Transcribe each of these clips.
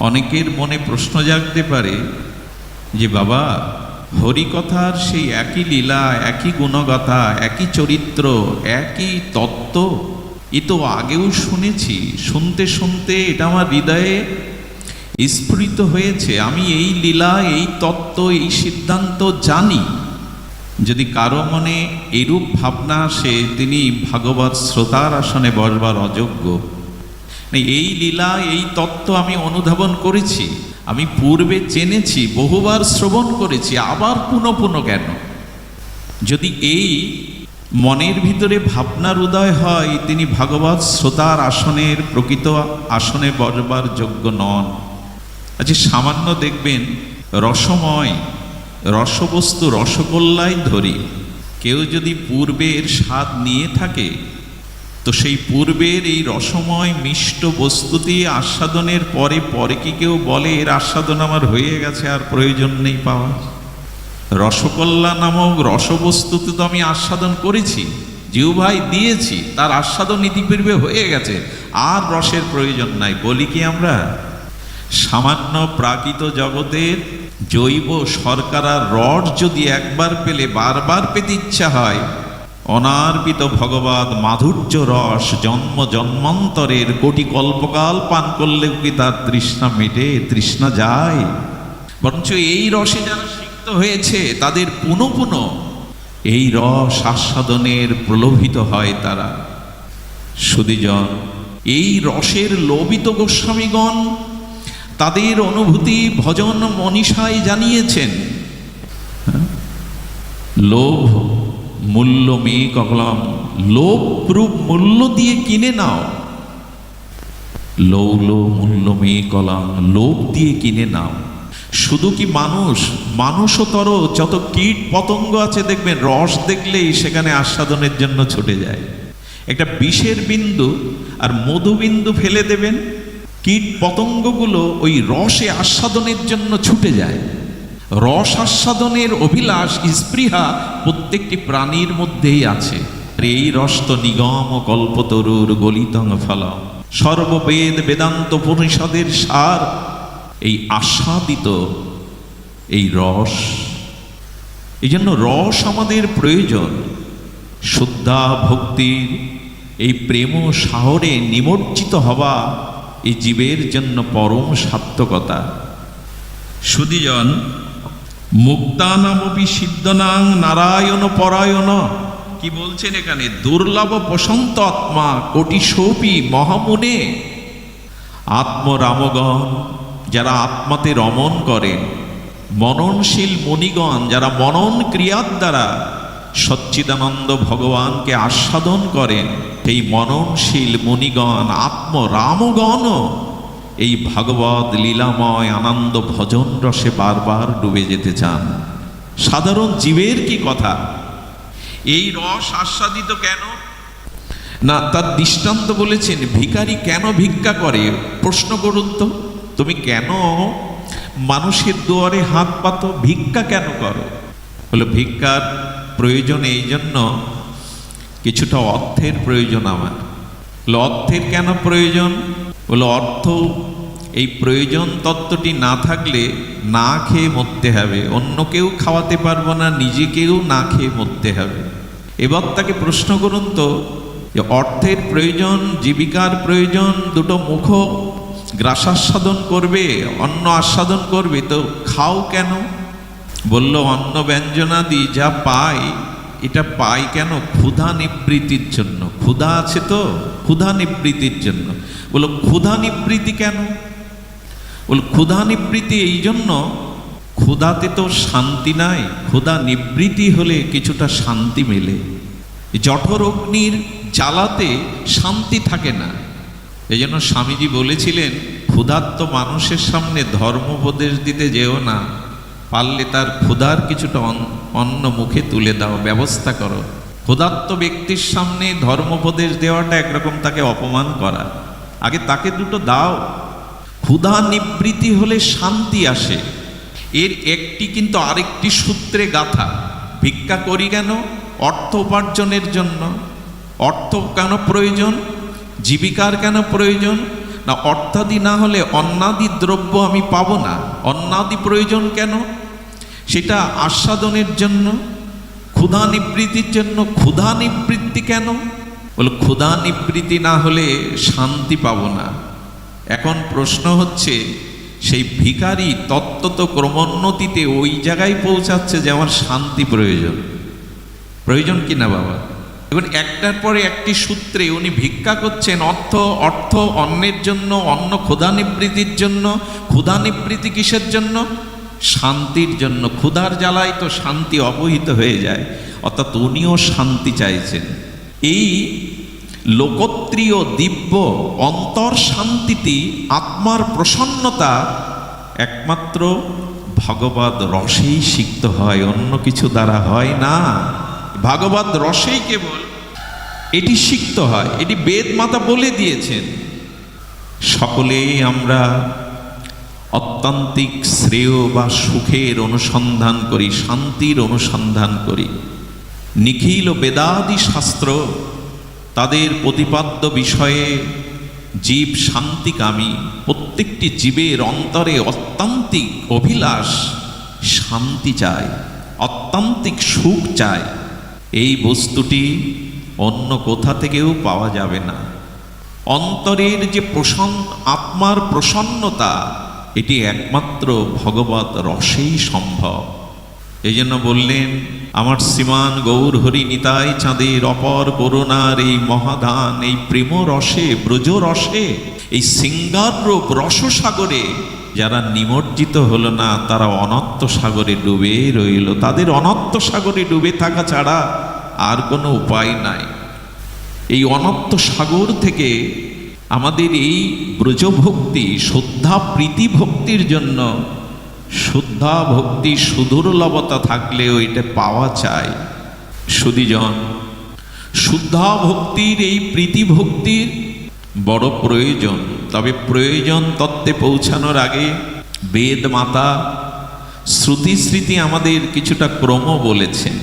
অনেকের মনে প্রশ্ন জাগতে পারে যে বাবা, হরিকথার সেই একই লীলা, একই গুণগাথা, একই চরিত্র, একই তত্ত্ব, এ তো আগেও শুনেছি। শুনতে শুনতে এটা আমার হৃদয়ে স্ফুরিত হয়েছে। আমি এই লীলা, এই তত্ত্ব, এই সিদ্ধান্ত জানি। যদি কারো মনে এরূপ ভাবনা আসে, তিনি ভাগবত শ্রোতার আসনে বসবার অযোগ্য। এই লীলা, এই তত্ত্ব আমি অনুধাবন করেছি, আমি পূর্বে জেনেছি, বহুবার শ্রবণ করেছি, আবার পুনঃ পুনঃ কেন? যদি এই মনের ভিতরে ভাবনার উদয় হয়, তিনি ভাগবত শ্রোতার আসনের প্রকৃত আসনে বসবার যোগ্য নন। আচ্ছা, সামান্য দেখবেন রসময় রসবস্তু, রসগোল্লাই ধরি, কেউ যদি পূর্বের স্বাদ নিয়ে থাকে, তো সেই পূর্বের এই রসময় মিষ্ট বস্তুটি আস্বাদনের পরে পরে কি কেউ বলে এর আস্বাদন আমার হয়ে গেছে, আর প্রয়োজন নেই পাওয়া? রসগোল্লা নামক রসবস্তুতে তো আমি আস্বাদন করেছি, জিহ্বায় দিয়েছি, তার আস্বাদন ইতিপূর্বে হয়ে গেছে, আর রসের প্রয়োজন নাই। বলি কি আমরা? সামান্য প্রাকৃত জগতের জৈব শর্করার রস যদি একবার পেলে বারবার পেতে ইচ্ছা হয়, অনার্পিত ভগবত মাধুর্য রস জন্ম জন্মান্তরের কোটি কল্পকাল পান করলেও কি তার তৃষ্ণা মেটে? তৃষ্ণা যায়? বরঞ্চ এই রসে যারা সিক্ত হয়েছে, তাদের পুনঃ পুনঃ এই রস আস্বাদনের প্রলোভিত হয় তারা। সুধীজন, এই রসের লোভিত গোস্বামীগণ তাদের অনুভূতি ভজন মনীষায় জানিয়েছেন। লোভ মূল্য মেয়ে কলম, লোভ রূপ মূল্য দিয়ে কিনে নাও। লৌল মূল্য মেয়ে কলম, লোভ দিয়ে কিনে নাও। শুধু কি মানুষ, মানুষতর যত কীট পতঙ্গ আছে দেখবেন, রস দেখলেই সেখানে আস্বাদনের জন্য ছুটে যায়। একটা বিষের বিন্দু আর মধুবিন্দু ফেলে দেবেন, কীট পতঙ্গগুলো ওই রসে আস্বাদনের জন্য ছুটে যায়। রস আস্বাদনের অভিলাষ, স্পৃহা প্রত্যেকটি প্রাণীর মধ্যেই আছে। এই রস তো নিগম কল্পতরুর গলিতং ফলম, সর্ববেদ বেদান্ত উপনিষদের সার এই আস্বাদিত এই রস। এই জন্য রস আমাদের প্রয়োজন। শুদ্ধা ভক্তির এই প্রেম সাহরে নিমজ্জিত হওয়া এই জীবের জন্য পরম সার্থকতা। সুধীজন, মুক্তানামপি সিদ্ধনাং নারায়ণ পরায়ণ, কি বলছেন এখানে? দুর্লভ বসন্ত আত্মা কোটি সৌপি মহামুনে। আত্মরামগণ যারা আত্মাতে রমণ করেন, মননশীল মুনিগণ যারা মনন ক্রিয়ার দ্বারা সচ্চিদানন্দ ভগবানকে আস্বাদন করেন, সেই মননশীল মুনিগণ আত্মরামগণ এই ভাগবত লীলাময় আনন্দ ভজন রসে বারবার ডুবে যেতে চান। সাধারণ জীবের কি কথা? এই রস আস্বাদিত কেন না, তার দৃষ্টান্ত বলেছেন। ভিখারি কেন ভিক্ষা করে? প্রশ্ন করুন তো, তুমি কেন মানুষের দুয়ারে হাত পাতো? ভিক্ষা কেন করো? বলে ভিক্ষার প্রয়োজন এই জন্য, কিছুটা অর্থের প্রয়োজন আমার। বলে অর্থের কেন প্রয়োজন? বলে অর্থ, এই প্রয়োজন তত্ত্বটি না থাকলে না খেয়ে মরতে হবে, অন্য কেউ খাওয়াতে পারবো না, নিজেকেও না খেয়ে মরতে হবে। এবার তাকে প্রশ্ন করুন তো, যে অর্থের প্রয়োজন, জীবিকার প্রয়োজন, দুটো মুখ গ্রাসাস্বাদন করবে, অন্ন আস্বাদন করবে, তো খাও কেন? বলল অন্ন ব্যঞ্জনাদি যা পাই, এটা পাই কেন? ক্ষুধা নিবৃত্তির জন্য। ক্ষুধা আছে তো, ক্ষুধা নিবৃত্তির জন্য। বলো ক্ষুধা নিবৃত্তি কেন? বল ক্ষুধা নিবৃত্তি এই জন্য, ক্ষুধাতে তো শান্তি নাই, ক্ষুধা নিবৃত্তি হলে কিছুটা শান্তি মেলে। জঠর অগ্নির জ্বালাতে শান্তি থাকে না। এই জন্য স্বামীজি বলেছিলেন, ক্ষুধার্ত মানুষের সামনে ধর্মোপদেশ দিতে যেও না, পারলে তার ক্ষুধার কিছুটা অন্ন মুখে তুলে দাও, ব্যবস্থা করো। ক্ষুধার্ত ব্যক্তির সামনে ধর্মোপদেশ দেওয়াটা একরকম তাকে অপমান করা। আগে তাকে দুটো দাও। ক্ষুধা নিবৃত্তি হলে শান্তি আসে। এর একটি কিন্তু আরেকটি সূত্রে গাথা। ভিক্ষা করি কেন? অর্থ উপার্জনের জন্য। অর্থ কেন প্রয়োজন? জীবিকার কেন প্রয়োজন? না অর্থাদি না হলে অন্নাদি দ্রব্য আমি পাবো না। অন্নাদি প্রয়োজন কেন? সেটা আস্বাদনের জন্য, ক্ষুধা নিবৃত্তির জন্য। ক্ষুধা নিবৃত্তি কেন? বলে ক্ষুধা নিবৃত্তি না হলে শান্তি পাবো না। এখন প্রশ্ন হচ্ছে, সেই ভিখারি তত্ত্বত ক্রমোন্নতিতে ওই জায়গায় পৌঁছাচ্ছে যে আমার শান্তি প্রয়োজন। প্রয়োজন কি না বাবা? এখন একটার পরে একটি সূত্রে উনি ভিক্ষা করছেন। অর্থ অন্নের জন্য, অন্ন ক্ষুধা নিবৃত্তির জন্য। ক্ষুধা নিবৃত্তি কিসের জন্য? শান্তির জন্য। ক্ষুধার জ্বালায় তো শান্তি অবহিত হয়ে যায়, অর্থাৎ উনিও শান্তি চাইছেন। এই লোকত্রিয় দিব্য অন্তর শান্তিটি, আত্মার প্রসন্নতা একমাত্র ভগবদ রসেই সিক্ত হয়, অন্য কিছু দ্বারা হয় না। ভগবদ রসেই কেবল এটি সিক্ত হয়। এটি বেদ মাতা বলে দিয়েছেন। সকলেই আমরা অত্যন্তিক শ্রেয় বা সুখের অনুসন্ধান করি, শান্তির অনুসন্ধান করি। নিখিল বেদাদি শাস্ত্র তাদের প্রতিপাদ্য বিষয়ে জীব শান্তিকামী। প্রত্যেকটি জীবের অন্তরে অত্যন্তিক অভিলাষ শান্তি চায়, অত্যন্তিক সুখ চায়। এই বস্তুটি অন্য কোথা থেকেও পাওয়া যাবে না। অন্তরের যে আত্মার প্রসন্নতা, এটি একমাত্র ভগবত রসেই সম্ভব। এই জন্য বললেন, আমার শ্রীমান গৌর হরি নিতাই চাঁদের অপর করুণার এই মহাদান, এই প্রেম রসে, ব্রজ রসে, এই সিঙ্গার রূপ রসসাগরে যারা নিমজ্জিত হলো না, তারা অনন্ত সাগরে ডুবে রইল। তাদের অনন্ত সাগরে ডুবে থাকা ছাড়া আর কোনো উপায় নাই। এই অনন্ত সাগর থেকে আমাদের এই ব্রজভক্তি, শুদ্ধা প্রীতি ভক্তির জন্য, শুদ্ধা ভক্তি সুদুর্লভতা থাকলেও এটা পাওয়া চাই। সুধীজন, শুদ্ধা ভক্তির, এই প্রীতি ভক্তির বড় প্রয়োজন। তবে প্রয়োজন তত্ত্বে পৌঁছানোর আগে বেদ মাতা শ্রুতি স্মৃতি আমাদের কিছুটা ক্রম বলেছেন।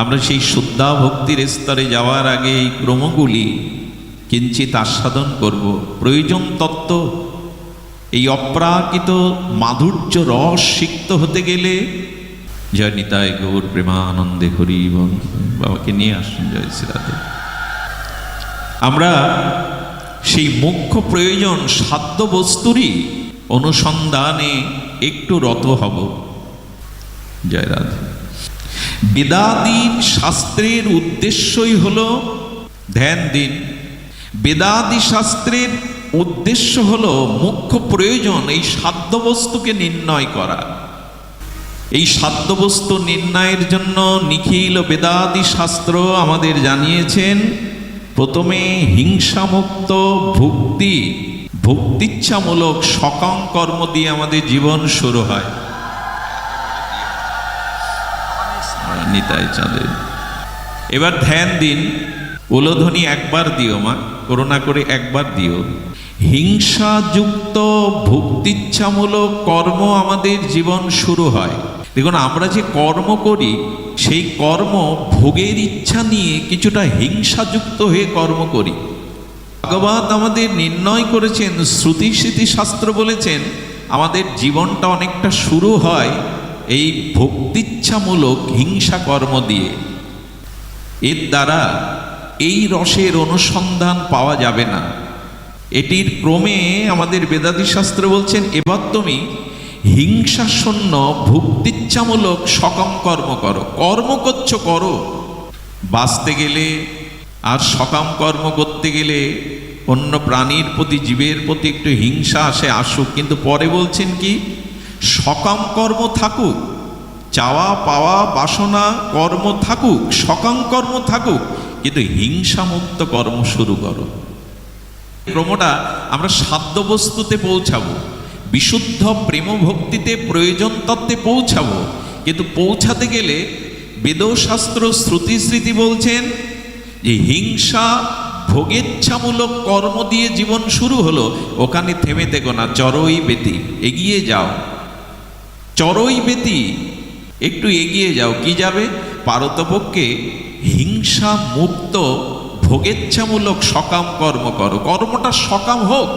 আমরা সেই শুদ্ধা ভক্তির স্তরে যাওয়ার আগে এই ক্রমগুলি কিঞ্চিত আস্বাদন করব। প্রয়োজন তত্ত্ব, এই অপ্রাকৃত মাধুর্য রস সিক্ত হতে গেলে, জয় নিতাই গৌর প্রেমানন্দে হরি বল। বাবাকে নিয়ে আসুন, জয় শ্রীরাধে। আমরা সেই মুখ্য প্রয়োজন সাধ্য বস্তুরই অনুসন্ধানে একটু রত হব। জয় রাধে। বেদাদি শাস্ত্রের উদ্দেশ্যই হলো, ধ্যান দিন, বেদাদি শাস্ত্রের উদ্দেশ্য হলো মুখ্য প্রয়োজন এই সাধ্যবস্তুকে নির্ণয় করা। এই সাধ্যবস্তু নির্ণয়ের জন্য নিখিল বেদাদি শাস্ত্র আমাদের জানিয়েছেন, প্রথমে হিংসামুক্ত ভক্তিচ্ছামূলক সকাম কর্ম দিয়ে আমাদের জীবন শুরু হয়। নিতাই চাঁদের। এবার ধ্যান দিন, উলোধ্বনি একবার দিও মা, করুণা করে একবার দিও। হিংসাযুক্ত ভক্তিচ্ছামূলক কর্ম আমাদের জীবন শুরু হয়। দেখুন, আমরা যে কর্ম করি, সেই কর্ম ভোগের ইচ্ছা নিয়ে কিছুটা হিংসাযুক্ত হয়ে কর্ম করি। ভগবান আমাদের নির্ণয় করেছেন, শ্রুতি স্মৃতি শাস্ত্র বলেছেন, আমাদের জীবনটা অনেকটা শুরু হয় এই ভক্তিচ্ছামূলক হিংসা কর্ম দিয়ে। এর দ্বারা এই রসের অনুসন্ধান পাওয়া যাবে না। এটির ক্রমে আমাদের বেদাদি শাস্ত্র বলছেন, এবার তুমি হিংসা শূন্য ভক্তিচ্ছামূলক সকাম কর্ম করো। কর্ম করছো, করো। বাঁচতে গেলে আর সকাম কর্ম করতে গেলে অন্য প্রাণীর প্রতি, জীবের প্রতি একটু হিংসা আসুক, কিন্তু পরে বলছেন কি, সকাম কর্ম থাকুক, চাওয়া পাওয়া বাসনা কর্ম থাকুক, সকাম কর্ম থাকুক, কিন্তু হিংসামুক্ত কর্ম শুরু করো। ক্রমটা আমরা সাধ্য বস্তুতে পৌঁছাবো, বিশুদ্ধ প্রেম ভক্তিতে, প্রয়োজন তত্ত্বে পৌঁছাবো। কিন্তু পৌঁছাতে গেলে বেদশাস্ত্র শ্রুতি স্মৃতি বলছেন যে হিংসা ভোগেচ্ছামূলক কর্ম দিয়ে জীবন শুরু হলো, ওখানে থেমে থেকো না, চরই বেতি, এগিয়ে যাও। চরই বেতি, একটু এগিয়ে যাও। কি যাবে? পারতপক্ষে হিংসা মুক্ত ভোগেচ্ছামূলক সকাম কর্ম করো। কর্মটা সকাম হোক,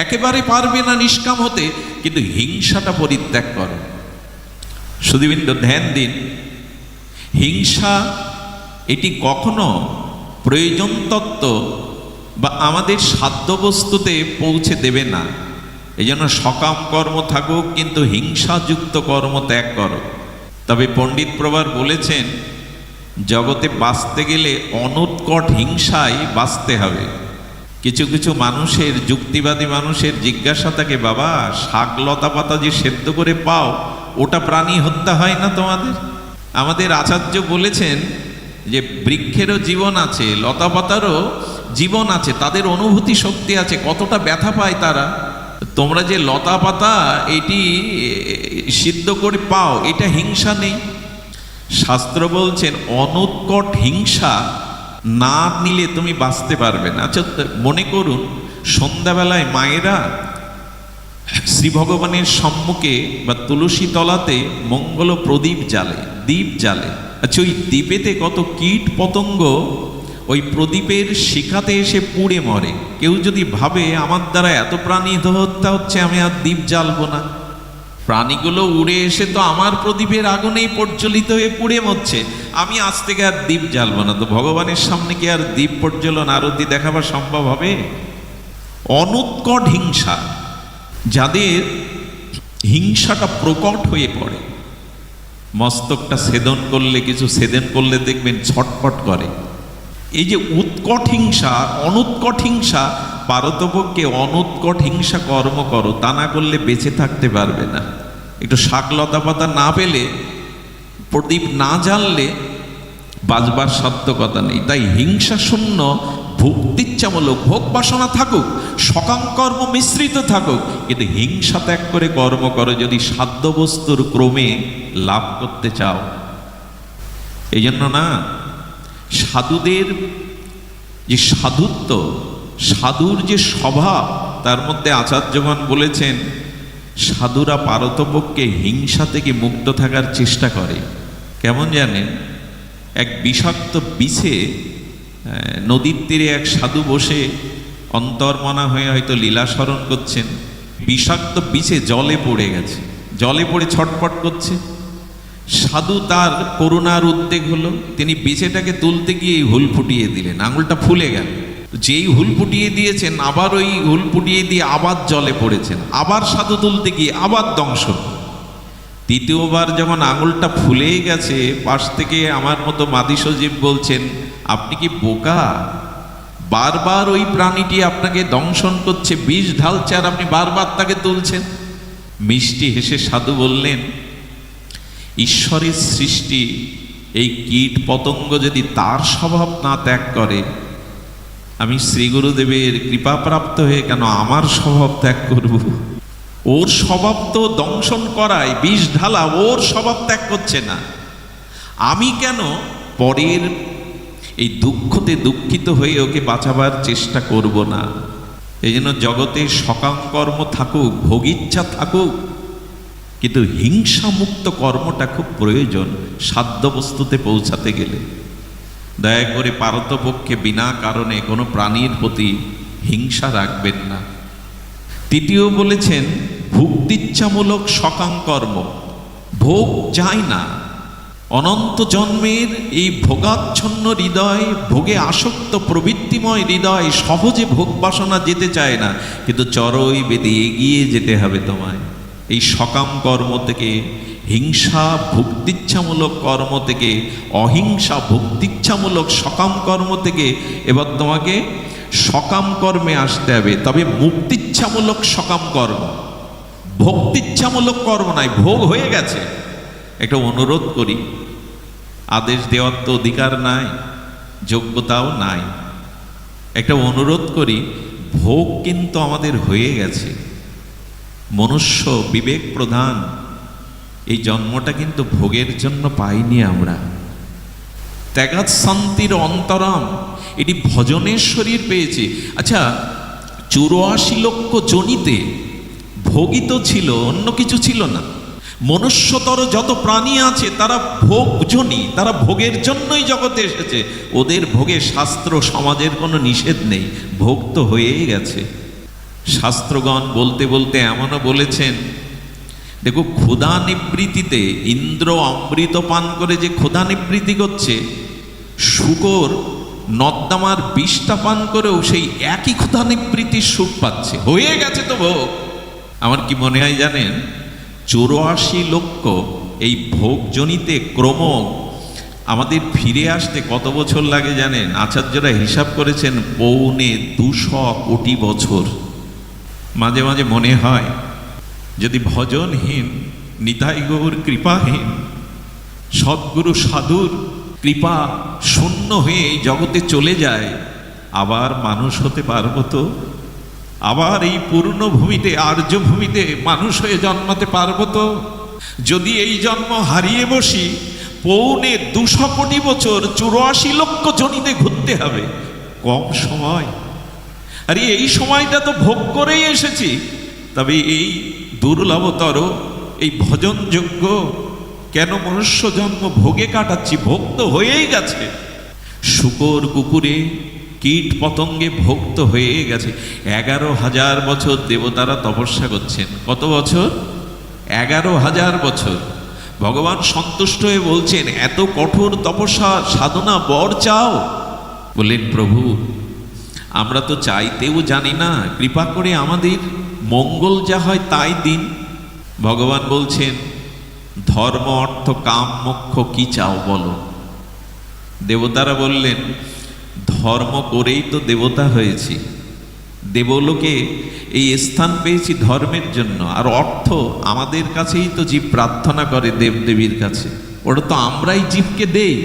একেবারে পারবে না নিষ্কাম হতে, কিন্তু হিংসাটা পরিত্যাগ করো। সুধীবৃন্দ, ধ্যান দিন, হিংসা এটি কখনো প্রয়োজন তত্ত্ব বা আমাদের সাধ্যবস্তুতে পৌঁছে দেবে না। এই জন্য সকাম কর্ম থাকুক, কিন্তু হিংসাযুক্ত কর্ম ত্যাগ করো। তবে পণ্ডিত প্রবার বলেছেন, জগতে বাঁচতে গেলে অনুৎকট হিংসায় বাঁচতে হবে। কিছু কিছু মানুষের, যুক্তিবাদী মানুষের জিজ্ঞাসা থাকে, বাবা শাক লতা পাতা যে সেদ্ধ করে পাও, ওটা প্রাণী হত্যা হয় না তোমাদের? আমাদের আচার্য বলেছেন যে বৃক্ষেরও জীবন আছে, লতা পাতারও জীবন আছে, তাদের অনুভূতি শক্তি আছে, কতটা ব্যথা পায় তারা। তোমরা যে লতা পাতা এটি সিদ্ধ করে পাও, এটা হিংসা নেই। শাস্ত্র বলছেন অনুৎকট হিংসা না নিলে তুমি বাঁচতে পারবে না। আচ্ছা, মনে করুন সন্ধ্যাবেলায় মায়েরা শ্রী ভগবানের সম্মুখে বা তুলসী তলাতে মঙ্গল প্রদীপ জ্বালে, দ্বীপ জ্বালে। আচ্ছা, ওই দ্বীপেতে কত কীট পতঙ্গ ওই প্রদীপের শিখাতে এসে পুড়ে মরে। কেউ যদি ভাবে আমার দ্বারা এত প্রাণী হত্যা হচ্ছে, আমি আর দ্বীপ জ্বালবো না, প্রাণীগুলো উড়ে এসে তো আমার প্রদীপের আগুনেই প্রজ্বলিত হয়ে পুড়ে মরছে, আমি আজ থেকে আর দ্বীপ জ্বালবো না। তো ভগবানের সামনে কি আর দ্বীপ প্রজ্বলন আরতি দেখাবার সম্ভব হবে? অনুৎকট হিংসা, যাদের হিংসাটা প্রকট হয়ে পড়ে, মস্তকটা ছেদন করলে, কিছু ছেদন করলে দেখবেন ছটপট করে। এই যে উৎকট হিংসা, অনুৎকট হিংসা, পারতপক্ষে অনুৎকট হিংসা কর্ম করো, তা না করলে বেঁচে থাকতে পারবে না। একটু শাক লতা পাতা না পেলে, প্রদীপ না জ্বাললে বাঁচবার সাধ্যকতা নেই। তাই হিংসা শূন্য ভোক্তিচ্ছামূলক, ভোগ বাসনা থাকুক, সকাম কর্ম মিশ্রিত থাকুক, কিন্তু হিংসা ত্যাগ করে কর্ম করো যদি সাধ্যবস্তুর ক্রমে লাভ করতে চাও। এই জন্য না, সাধুদের যে সাধুত্ব, সাধুর যে স্বভাব, তার মধ্যে আচার্যগণ বলেছেন সাধুরা পারতপক্ষে হিংসা থেকে মুক্ত থাকার চেষ্টা করে। কেমন জানেন? এক বিষাক্ত বিছে নদীর তীরে এক সাধু বসে অন্তর্মনা হয়ে হয়তো লীলা স্মরণ করছেন। বিষাক্ত বিছে জলে পড়ে গেছে, জলে পড়ে ছটফট করছে। সাধু, তার করুণার উদ্বেগ হলো, তিনি বিছেটাকে তুলতে গিয়ে হুল ফুটিয়ে দিলেন, আঙুলটা ফুলে গেল। যেই হুল ফুটিয়ে দিয়েছেন, আবার ওই হুল ফুটিয়ে দিয়ে আবার জলে পড়েছেন, আবার সাধু তুলতে গিয়ে আবার দংশন। তৃতীয়বার যখন আঙুলটা ফুলেই গেছে, পাশ থেকে আমার মতো মাদি সজীব বলছেন, আপনি কি বোকা? বারবার ওই প্রাণীটি আপনাকে দংশন করছে, বিষ ঢালছে, আর আপনি বারবার তাকে তুলছেন। মিষ্টি হেসে সাধু বললেন, ঈশ্বরের সৃষ্টি এই কীট পতঙ্গ যদি তার স্বভাব না ত্যাগ করে, আমি শ্রী গুরুদেবের কৃপাপ্রাপ্ত হয়ে কেন আমার স্বভাব ত্যাগ করব? ওর স্বভাব তো দংশন করায়, বিষ ঢালা, ওর স্বভাব ত্যাগ করছে না। আমি কেন পরের এই দুঃখতে দুঃখিত হয়ে ওকে বাঁচাবার চেষ্টা করব না? এই জন্য জগতে সকাম কর্ম থাকুক, ভোগিচ্ছা থাকুক, কিন্তু হিংসামুক্ত কর্মটা খুব প্রয়োজন সাধ্যবস্তুতে পৌঁছাতে গেলে। দয়া করে পারতপক্ষে বিনা কারণে কোনো প্রাণীর প্রতি হিংসা রাখবেন না। তৃতীয় বলেছেন ভুক্তিচ্ছামূলক সকাম কর্ম। ভোগ চাই না, অনন্ত জন্মের এই ভোগাচ্ছন্ন হৃদয়, ভোগে আসক্ত প্রবৃত্তিময় হৃদয় সহজে ভোগ বাসনা যেতে চায় না, কিন্তু চরই বেদে এগিয়ে যেতে হবে তোমায়। এই সকাম কর্ম থেকে, হিংসা ভুক্তিচ্ছামূলক কর্ম থেকে, অহিংসা ভুক্তিচ্ছামূলক সকাম কর্ম থেকে এবার তোমাকে সকাম কর্মে আসতে হবে। তবে মুক্তিচ্ছামূলক সকাম কর্ম, ভক্তিচ্ছামূলক কর্ম নাই। ভোগ হয়ে গেছে। একটা অনুরোধ করি, আদেশ দেওয়ার তো অধিকার নাই, যোগ্যতাও নাই। একটা অনুরোধ করি, ভোগ কিন্তু আমাদের হয়ে গেছে। মনুষ্য বিবেক প্রধান, এই জন্মটা কিন্তু ভোগের জন্য পাইনি আমরা। ত্যাগাৎ শান্তির অন্তরাম, এটি ভজনের শরীর পেয়েছি। আচ্ছা, 84 লক্ষ জনিতে ভোগই তো ছিল, অন্য কিছু ছিল না। মনুষ্যতর যত প্রাণী আছে তারা ভোগজনী, তারা ভোগের জন্যই জগতে এসেছে। ওদের ভোগে শাস্ত্র সমাজের কোনো নিষেধ নেই, ভোগ তো হয়েই গেছে। শাস্ত্রগণ বলতে বলতে এমনও বলেছেন, দেখো ক্ষুধা নিবৃত্তিতে ইন্দ্র অমৃত পান করে যে ক্ষুধা নিবৃত্তি করছে, শূকর নর্দমার বিষটা পান করেও সেই একই ক্ষুধা নিবৃত্তির সুখ পাচ্ছে, হয়ে গেছে তো ভোগ। আমার কি মনে হয় জানেন, 84 লক্ষ এই ভোগজনিতে ক্রম আমাদের ফিরে আসতে কত বছর লাগে জানেন? আচার্যরা হিসাব করেছেন 2.25 কোটি বছর। মাঝে মাঝে মনে হয় যদি ভজনহীন, নিতাই গৌর কৃপাহীন, সদ্গুরু সাধুর কৃপা শূন্য হয়ে এই জগতে চলে যায়, আবার মানুষ হতে পারবো তো? আবার এই পূর্ণভূমিতে, আর্যভূমিতে মানুষ হয়ে জন্মাতে পারবো তো? যদি এই জন্ম হারিয়ে বসি, 2.25 কোটি বছর 84 লক্ষ জনিতে ঘুরতে হবে, কম সময়। আরে এই সময়টা তো ভোগ করেই এসেছি, তবে এই দুর্লভতর এই ভজনযোগ্য কেন মনুষ্য জন্ম ভোগে কাটাচ্ছি? ভোগ তো হয়েই গেছে। শূকর কুকুরে কীট পতঙ্গে ভোগ তো হয়েই গেছে। 11,000 বছর দেবতারা তপস্যা করছেন। কত বছর? 11,000 বছর। ভগবান সন্তুষ্ট হয়ে বলছেন, এত কঠোর তপস্যা সাধনা বর চাও? বললেন, প্রভু আমরা তো চাইতেও জানি না, কৃপা করে আমাদের মঙ্গল যা হয় তাই দিন। ভগবান বলছেন, ধর্ম অর্থ কাম মোক্ষ কি চাও বলো? দেবতারা বললেন, ধর্ম করেই তো দেবতা হয়েছি, দেবলোকে এই স্থান পেয়েছি ধর্মের জন্য, আর অর্থ আমাদের কাছেই তো জীব প্রার্থনা করে দেবদেবীর কাছে, ওটা তো আমরাই জীবকে দেই।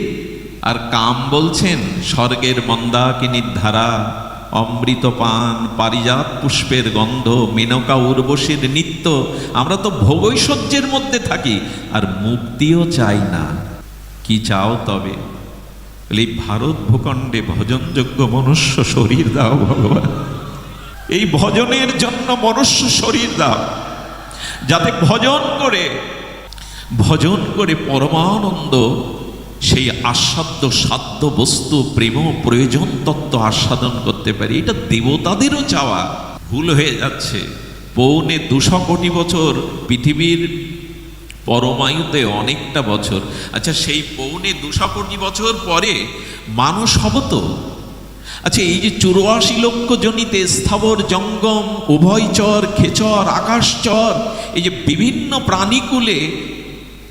আর কাম বলছেন, স্বর্গের মন্দাকিনীর ধারা, অমৃত পান, পারিজাত পুষ্পের গন্ধ, মেনকা উর্বশীর নিত্য। আমরা তো ভোগৈশ্বর্যের মধ্যে থাকি, আর মুক্তিও চাই না। কি চাও তবে? এই ভারত ভূখণ্ডে ভজনযোগ্য মনুষ্য শরীর দাও ভগবান, এই ভজনের জন্য মনুষ্য শরীর দাও, যাতে ভজন করে পরমানন্দ, সেই আস্বাদ্য সাধ্য বস্তু প্রেম প্রয়োজন তত্ত্ব আস্বাদন করতে পারি। এটা দেবতাদেরও চাওয়া। ভুল হয়ে যাচ্ছে। 2.25 কোটি বছর পৃথিবীর পরমায়ুতে অনেকটা বছর। আচ্ছা, সেই 2.25 কোটি বছর পরে মানুষ হব তো? আচ্ছা, এই যে 84 লক্ষ জনিতে স্থাবর জঙ্গম, উভয়চর, খেচর, আকাশচর, এই যে বিভিন্ন প্রাণীকুলে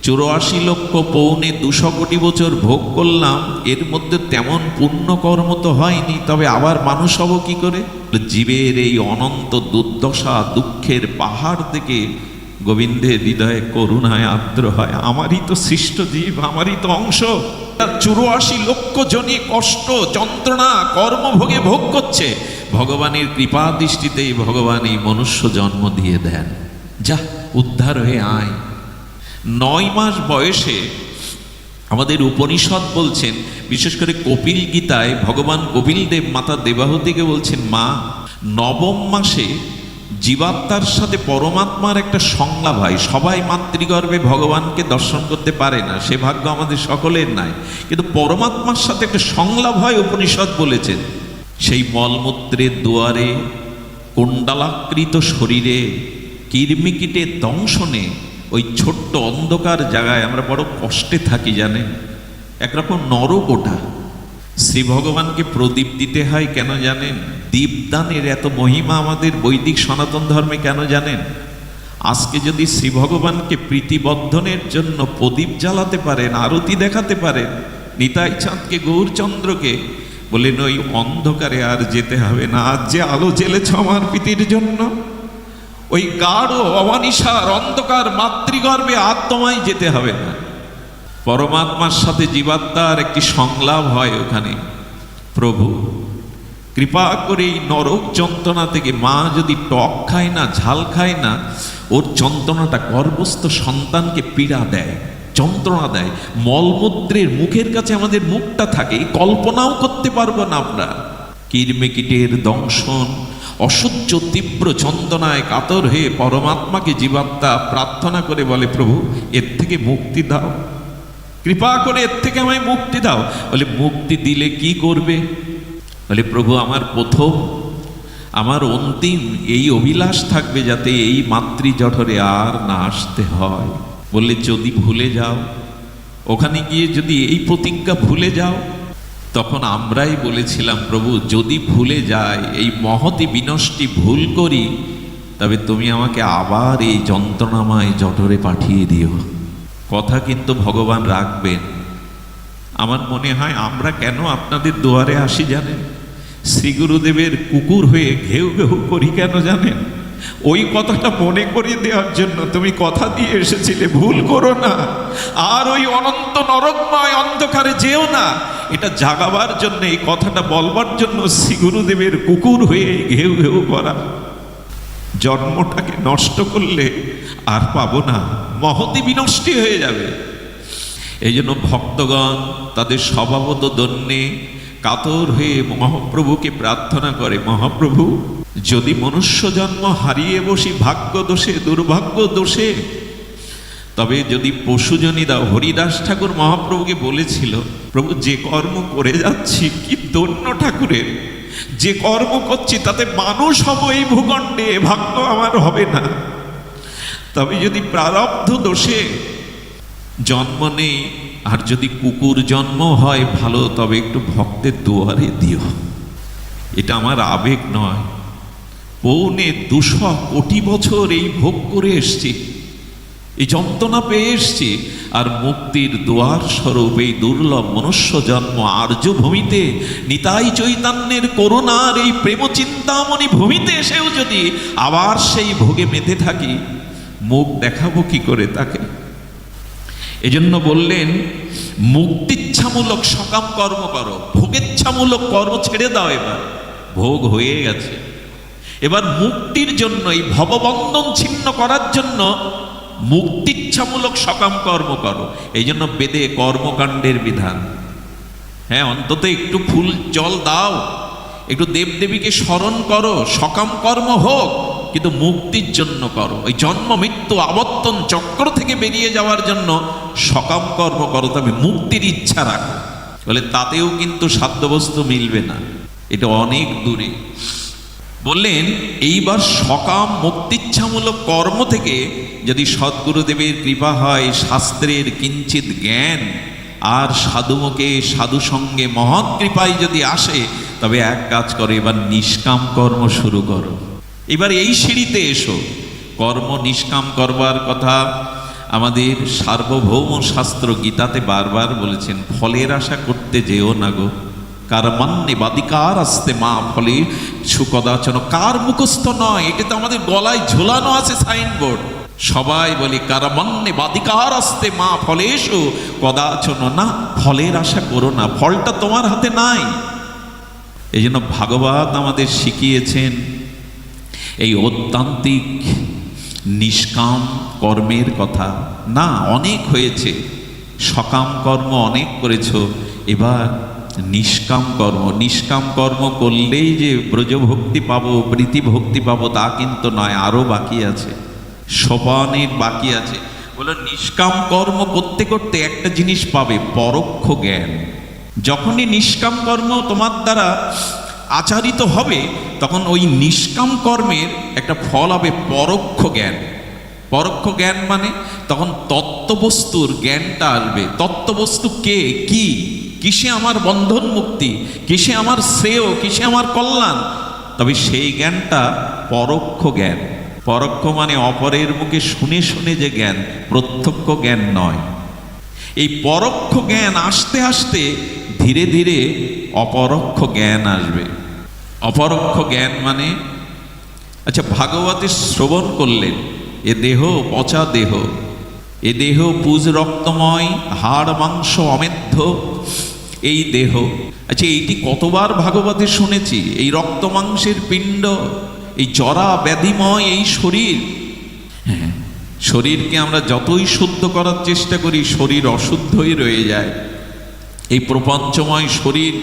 84 লক্ষ 2.25 কোটি বছর ভোগ করলাম, এর মধ্যে তেমন পুণ্যকর্ম তো হয়নি, তবে আবার মানুষ হব কি করে? জীবের এই অনন্ত দুর্দশা দুঃখের পাহাড় থেকে গোবিন্দের হৃদয়ে করুণায় আর্দ্র হয়। আমারই তো সৃষ্ট জীব, আমারই তো অংশ। 84 লক্ষ জনই কষ্ট যন্ত্রণা কর্মভোগে ভোগ করছে। ভগবানের কৃপা দৃষ্টিতেই ভগবান এই মনুষ্য জন্ম দিয়ে দেন। যা উদ্ধার হয়ে আয়। 9 মাস বয়সে আমাদের উপনিষদ বলছেন, বিশেষ করে কপিল গীতায় ভগবান কপিল দেব মাতা দেবাহুতিকে বলছেন, মা 9ম মাসে জীবাত্মার সাথে পরমাত্মার একটা সংলাপ হয়। সবাই মাতৃগর্ভে ভগবানকে দর্শন করতে পারে না, সে ভাগ্য আমাদের সকলের নাই, কিন্তু পরমাত্মার সাথে একটা সংলাপ হয়, উপনিষদ বলেছেন। সেই মলমূত্রের দুয়ারে, কুণ্ডলাকৃত শরীরে, কীর্মিকীটের দংশনে, ওই ছোট্ট অন্ধকার জায়গায় আমরা বড় কষ্টে থাকি জানেন, একরকম নরক ওটা। শ্রী ভগবানকে প্রদীপ দিতে হয় কেন জানেন? দীপদানের এত মহিমা আমাদের বৈদিক সনাতন ধর্মে কেন জানেন? আজকে যদি শ্রী ভগবানকে প্রীতিবর্ধনের জন্য প্রদীপ জ্বালাতে পারেন, আরতি দেখাতে পারেন, নিতাই চাঁদকে, গৌরচন্দ্রকে, বলেন ওই অন্ধকারে আর যেতে হবে না। আজ যে আলো জ্বেলেছ আমার প্রীতির জন্য, ওই গাঢ় অমানিসার অন্ধকার মাতৃগর্ভে আর তোমায় যেতে হবে না। পরমাত্মার সাথে জীবাত্মার একটি সংলাপ হয় ওখানে। প্রভু কৃপা করে এই নরক যন্ত্রণা থেকে, মা যদি টক খায় না, ঝাল খায় না, ওর যন্ত্রণাটা গর্ভস্থ সন্তানকে পীড়া দেয়, যন্ত্রণা দেয়। মলমূত্রের মুখের কাছে আমাদের মুখটা থাকে, কল্পনাও করতে পারবো না আমরা। কীর্মিকীটের দংশন, অসহ্য তীব্র যন্ত্রণায় কাতর হয়ে পরমাত্মাকে জীবাত্মা প্রার্থনা করে বলে, প্রভু এর থেকে মুক্তি দাও, কৃপা করে এর থেকে আমায় মুক্তি দাও। বলে মুক্তি দিলে কি করবে? বলে প্রভু আমার প্রথম, আমার অন্তিম এই অভিলাষ থাকবে যাতে এই মাতৃজঠরে আর না আসতে হয়। বললে যদি ভুলে যাও, ওখানে গিয়ে যদি এই প্রতিজ্ঞা ভুলে যাও। তখন আমরাই বলেছিলাম, প্রভু যদি ভুলে যায়, এই মহতি বিনষ্টি ভুল করি, তবে তুমি আমাকে আবার এই যন্ত্রণাময় জঠরে পাঠিয়ে দিও। কথা কিন্তু ভগবান রাখবেন। আমার মনে হয় আমরা কেন আপনাদের দুয়ারে আসি জানেন? শ্রী গুরুদেবের কুকুর হয়ে ঘেউ ঘেউ করি কেন জানেন? ওই কথাটা মনে করিয়ে দেওয়ার জন্য। তুমি কথা দিয়ে এসেছিলে, ভুল করো না, আর ওই অনন্ত নরকময় অন্ধকারে যেও না, এটা জাগাবার জন্য, এই কথাটা বলবার জন্য শ্রী গুরুদেবের কুকুর হয়ে ঘেউ ঘেউ করা। জন্মটাকে নষ্ট করলে আর পাবো না, মহতি বিনষ্টি হয়ে যাবে। এই জন্য ভক্তগণ তাদের স্বভাবত দন্যে কাতর হয়ে মহাপ্রভুকে প্রার্থনা করে, মহাপ্রভু যদি মনুষ্য জন্ম হারিয়ে বসি ভাগ্য দোষে, দুর্ভাগ্য দোষে, তবে যদি পশুজনী দাও। হরিদাস ঠাকুর মহাপ্রভুকে বলেছিল, প্রভু যে কর্ম করে যাচ্ছি কি দন্য ঠাকুরের, যে কর্ম করছি তাতে মানুষ হব এই ভূখণ্ডে, ভাগ্য আমার হবে না। তবে যদি প্রারব্ধ দোষে জন্ম নেই, আর যদি কুকুর জন্ম হয় ভালো, তবে একটু ভক্তের দুয়ারে দিও। এটা আমার আবেগ নয়, 250 কোটি বছর এই ভোগ করে এসছি, এই যন্ত্রণা পেয়ে এসছি, আর মুক্তির দুয়ার স্বরূপ এই দুর্লভ মনুষ্য জন্ম আর্য ভূমিতে, নিতাই চৈতন্যের করুণার এই প্রেম চিন্তামণি ভূমিতে এসেও যদি আবার সেই ভোগে মেতে থাকি, মুখ দেখাবো কি করে তাকে? এজন্য বললেন মুক্তিচ্ছামূলক সকাম কর্ম করো, ভোগেচ্ছামূলক কর্ম ছেড়ে দাও। এবার ভোগ হয়ে গেছে, এবার মুক্তির জন্য, এই ভববন্ধন ছিন্ন করার জন্য মুক্তিচ্ছামূলক সকাম কর্ম করো। এই জন্য বেদে কর্মকাণ্ডের বিধান। হ্যাঁ, অন্তত একটু ফুল জল দাও, একটু দেবদেবীকে স্মরণ করো, সকাম কর্ম হোক, কিন্তু মুক্তির জন্য করো। ওই জন্ম মৃত্যু আবর্তন চক্র থেকে বেরিয়ে যাওয়ার জন্য সকাম কর্ম করো, তবে মুক্তির ইচ্ছা রাখো। বলে তাতেও কিন্তু সাধ্যবস্তু মিলবে না, এটা অনেক দূরে। বললেন এইবার সকাম মুক্তিচ্ছামূলক কর্ম থেকে যদি সদ্গুরুদেবের কৃপা হয়, শাস্ত্রের কিঞ্চিত জ্ঞান আর সাধুমুখে সাধু সঙ্গে মহৎ কৃপায় যদি আসে, তবে এক কাজ করো, এবার নিষ্কাম কর্ম শুরু করো। এবার এই সিঁড়িতে এসো। কর্ম নিষ্কাম করবার কথা আমাদের সার্বভৌম শাস্ত্র গীতাতে বারবার বলেছেন, ফলের আশা করতে যেও না গো, কার্মান্যে বাদিকার আসতে মা ফলে সুকদাচন। কার মুখস্থ নয়, এটা তো আমাদের গলায় ঝোলানো আছে সাইনবোর্ড। সবাই বলে কার্মান্যে বাদিকার আসতে মা ফলেষু কদাচন। না, ফলের আশা করো না, ফলটা তোমার হাতে নাই। এই জন্য ভাগবত আমাদের শিখিয়েছেন এই অত্যান্তিক নিষ্কাম কর্মের কথা। না, অনেক হয়েছে, সকাম কর্ম অনেক করেছ, এবার নিষ্কাম কর্ম। নিষ্কাম কর্ম করলেই যে ব্রজভক্তি পাবো, প্রীতি ভক্তি পাবো তা কিন্তু নয়, আরও বাকি আছে, সোপানের বাকি আছে। বলে নিষ্কাম কর্ম করতে করতে একটা জিনিস পাবে, পরোক্ষ জ্ঞান। যখনই নিষ্কাম কর্ম তোমার দ্বারা আচারিত হবে, তখন ওই নিষ্কাম কর্মের একটা ফল হবে পরোক্ষ জ্ঞান। পরোক্ষ জ্ঞান মানে তখন তত্ত্ববস্তুর জ্ঞানটা আসবে। তত্ত্ববস্তু কে, কি, কিসে আমার বন্ধন মুক্তি, কিসে আমার শ্রেয়, কিসে আমার কল্যাণ, তবে সেই জ্ঞানটা পরোক্ষ জ্ঞান। পরোক্ষ মানে অপরের মুখে শুনে শুনে যে জ্ঞান, প্রত্যক্ষ জ্ঞান নয়। এই পরোক্ষ জ্ঞান আসতে আসতে ধীরে ধীরে অপরোক্ষ জ্ঞান আসবে। অপরোক্ষ জ্ঞান মানে, আচ্ছা ভাগবতে শ্রবণ করলেন, এ দেহ পচা দেহ, এ দেহ পুজ রক্তময়, হাড় মাংস অমেধ্য এই দেহ। আচ্ছা এইটি কতবার ভাগবতে শুনেছি, এই রক্ত মাংসের পিণ্ড, এই জরা ব্যাধিময় এই শরীর। হ্যাঁ, শরীরকে আমরা যতই শুদ্ধ করার চেষ্টা করি, শরীর অশুদ্ধই রয়ে যায়। এই প্রপঞ্চময় শরীর,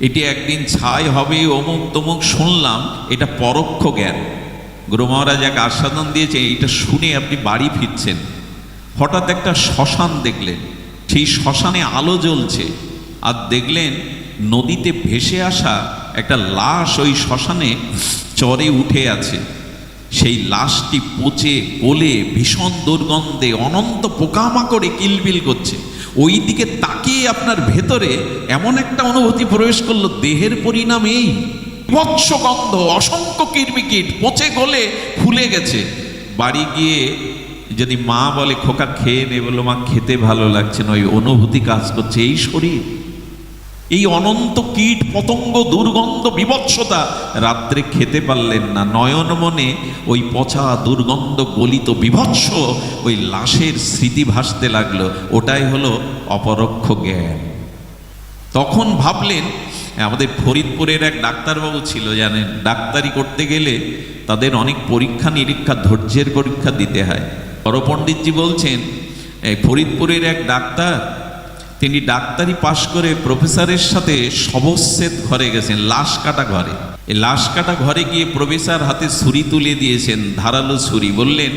এটি একদিন ছাই হবে, অমুক তমুক শুনলাম, এটা পরোক্ষ জ্ঞান। গুরু মহারাজ এক আস্বাদন দিয়েছে, এটা শুনে আপনি বাড়ি ফিরছেন, হঠাৎ একটা শ্মশান দেখলেন, সেই শ্মশানে আলো জ্বলছে, আর দেখলেন নদীতে ভেসে আসা একটা লাশ ওই শ্মশানে চরে উঠে আছে। সেই লাশটি পচে গলে ভীষণ দুর্গন্ধে অনন্ত পোকামাকড়ে কিলবিল করছে। ওই দিকে তাকিয়ে আপনার ভেতরে এমন একটা অনুভূতি প্রবেশ করলো, দেহের পরিণাম এই বিভৎস গন্ধ, অসংখ্য কীটমিকিট পচে গলে ফুলে গেছে। বাড়ি গিয়ে যদি মা বলে খোকা খেয়ে নে, বললো মা খেতে ভালো লাগছে না, ওই অনুভূতি কাজ করছে। এই শরীর, এই অনন্ত কীট পতঙ্গ, দুর্গন্ধ, বিভৎসতা, রাত্রে খেতে পারলেন না, নয়ন মনে ওই পচা দুর্গন্ধ গলিত বিভৎস ওই লাশের স্মৃতি ভাসতে লাগলো। ওটাই হলো অপরোক্ষ জ্ঞান। তখন ভাবলেন, আমাদের ফরিদপুরের এক ডাক্তারবাবু ছিল, জানেন, ডাক্তারি করতে গেলে তাদের অনেক পরীক্ষা নিরীক্ষা, ধৈর্যের পরীক্ষা দিতে হয়। বড় পণ্ডিতজি বলছেন, এই ফরিদপুরের এক ডাক্তার, তিনি ডাক্তারি পাশ করে প্রফেসরের সাথে শবচ্ছেদ ঘরে গেছেন, লাশ কাটা ঘরে। এই লাশ কাটা ঘরে গিয়ে প্রফেসর হাতে ছুরি তুলে দিয়েছেন, ধারালো ছুরি। বললেন,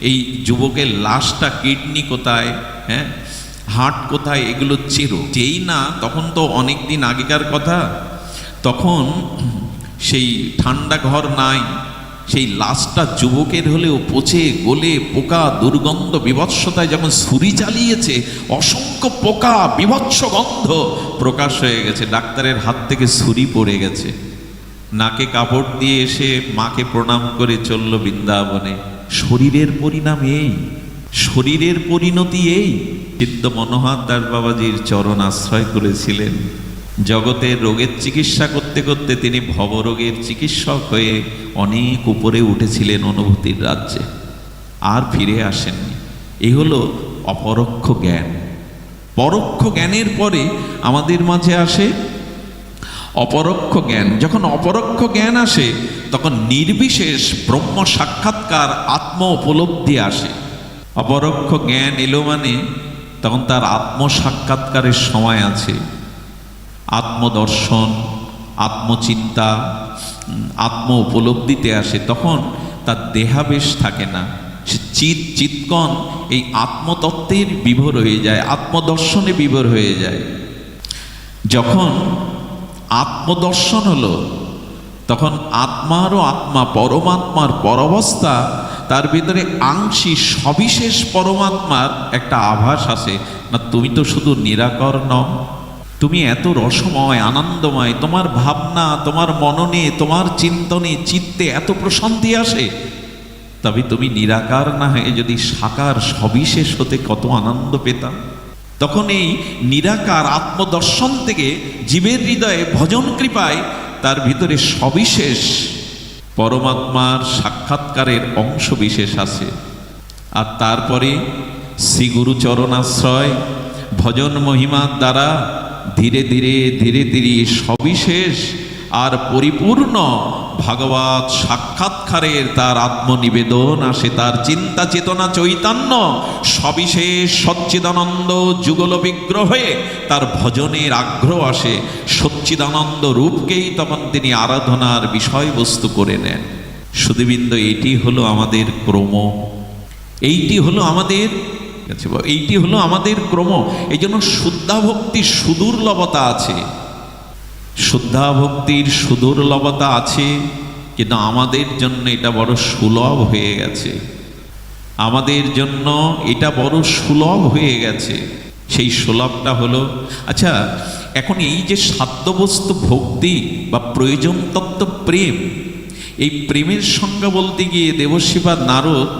এই যুবকের লাশটা, কিডনি কোথায়, হ্যাঁ, হার্ট কোথায়, এগুলো চেরো। যেই না, তখন তো অনেক দিন আগেকার কথা, তখন সেই ঠান্ডা ঘর নাই, সেই লাশটা যুবকের হলেও পচে গলে পোকা, দুর্গন্ধ, বিভৎসতায় যখন ছুরি চালিয়েছে, অসংখ্য পোকা, বিভৎস গন্ধ প্রকাশ হয়ে গেছে। ডাক্তারের হাত থেকে ছুরি পড়ে গেছে, নাকে কাপড় দিয়ে এসে মাকে প্রণাম করে চলল বৃন্দাবনে। শরীরের পরিণাম এই, শরীরের পরিণতি এই। সিদ্ধ মনোহর দাস বাবাজির চরণ আশ্রয় করেছিলেন। জগতের রোগের চিকিৎসা করতে করতে তিনি ভবরোগের চিকিৎসক হয়ে অনেক উপরে উঠেছিলেন অনুভূতির রাজ্যে, আর ফিরে আসেননি। এই হলো অপরোক্ষ জ্ঞান। পরোক্ষ জ্ঞানের পরে আমাদের মাঝে আসে অপরোক্ষ জ্ঞান। যখন অপরোক্ষ জ্ঞান আসে, তখন নির্বিশেষ ব্রহ্ম সাক্ষাৎকার, আত্ম উপলব্ধি আসে। অপরোক্ষ জ্ঞান এলো মানে তখন তার আত্ম সাক্ষাৎকারের সময় আছে। আত্মদর্শন, আত্মচিন্তা, আত্ম উপলব্ধিতে আসে। তখন তার দেহাবেশ থাকে না, সে চিৎকণ এই আত্মতত্ত্বের বিভোর হয়ে যায়, আত্মদর্শনে বিভোর হয়ে যায়। যখন আত্মদর্শন হলো, তখন আত্মারও আত্মা, পরমাত্মার পরবস্থা, তার ভিতরে আংশিক সবিশেষ পরমাত্মার একটা আভাস আসে। না, তুমি তো শুধু নিরাকর নও, তুমি এত রসময়, আনন্দময়, তোমার ভাবনা, তোমার মননে, তোমার চিন্তনে, চিত্তে এত প্রশান্তি আসে। তবে তুমি নিরাকার না হয়ে যদি সাকার সবিশেষ হতে কত আনন্দ পেতাম। তখন এই নিরাকার আত্মদর্শন থেকে জীবের হৃদয়ে ভজন কৃপায় তার ভিতরে সবিশেষ পরমাত্মার সাক্ষাৎকারের অংশ বিশেষ আছে। আর তারপরে শ্রী গুরু চরণাশ্রয়, ভজন মহিমার দ্বারা ধীরে ধীরে ধীরে ধীরে সবিশেষ আর পরিপূর্ণ ভাগবত সাক্ষাৎকারের তার আত্মনিবেদন আসে। তার চিন্তা চেতনা চৈতন্য সবিশেষ সচ্চিদানন্দ যুগল বিগ্রহ হয়ে তার ভজনের আগ্রহ আসে। সচ্চিদানন্দ রূপকেই তখন তিনি আরাধনার বিষয়বস্তু করে নেন। সুধীবৃন্দ, এটি হলো আমাদের ক্রম, এইটি হলো আমাদের ক্রম। এই জন্য শুদ্ধা ভক্তির সুদুর্লভতা আছে, শুদ্ধা ভক্তির সুদুর্লভতা আছে, কিন্তু আমাদের জন্য এটা বড় সুলভ হয়ে গেছে। আমাদের জন্য এটা বড় সুলভ হয়ে গেছে। সেই সুলভটা হলো, আচ্ছা, এখন এই যে সাধ্যবস্তু ভক্তি বা প্রয়োজন তত্ত্ব প্রেম, এই প্রেমের সংজ্ঞা বলতে গিয়ে দেবশ্রীপাদ নারদ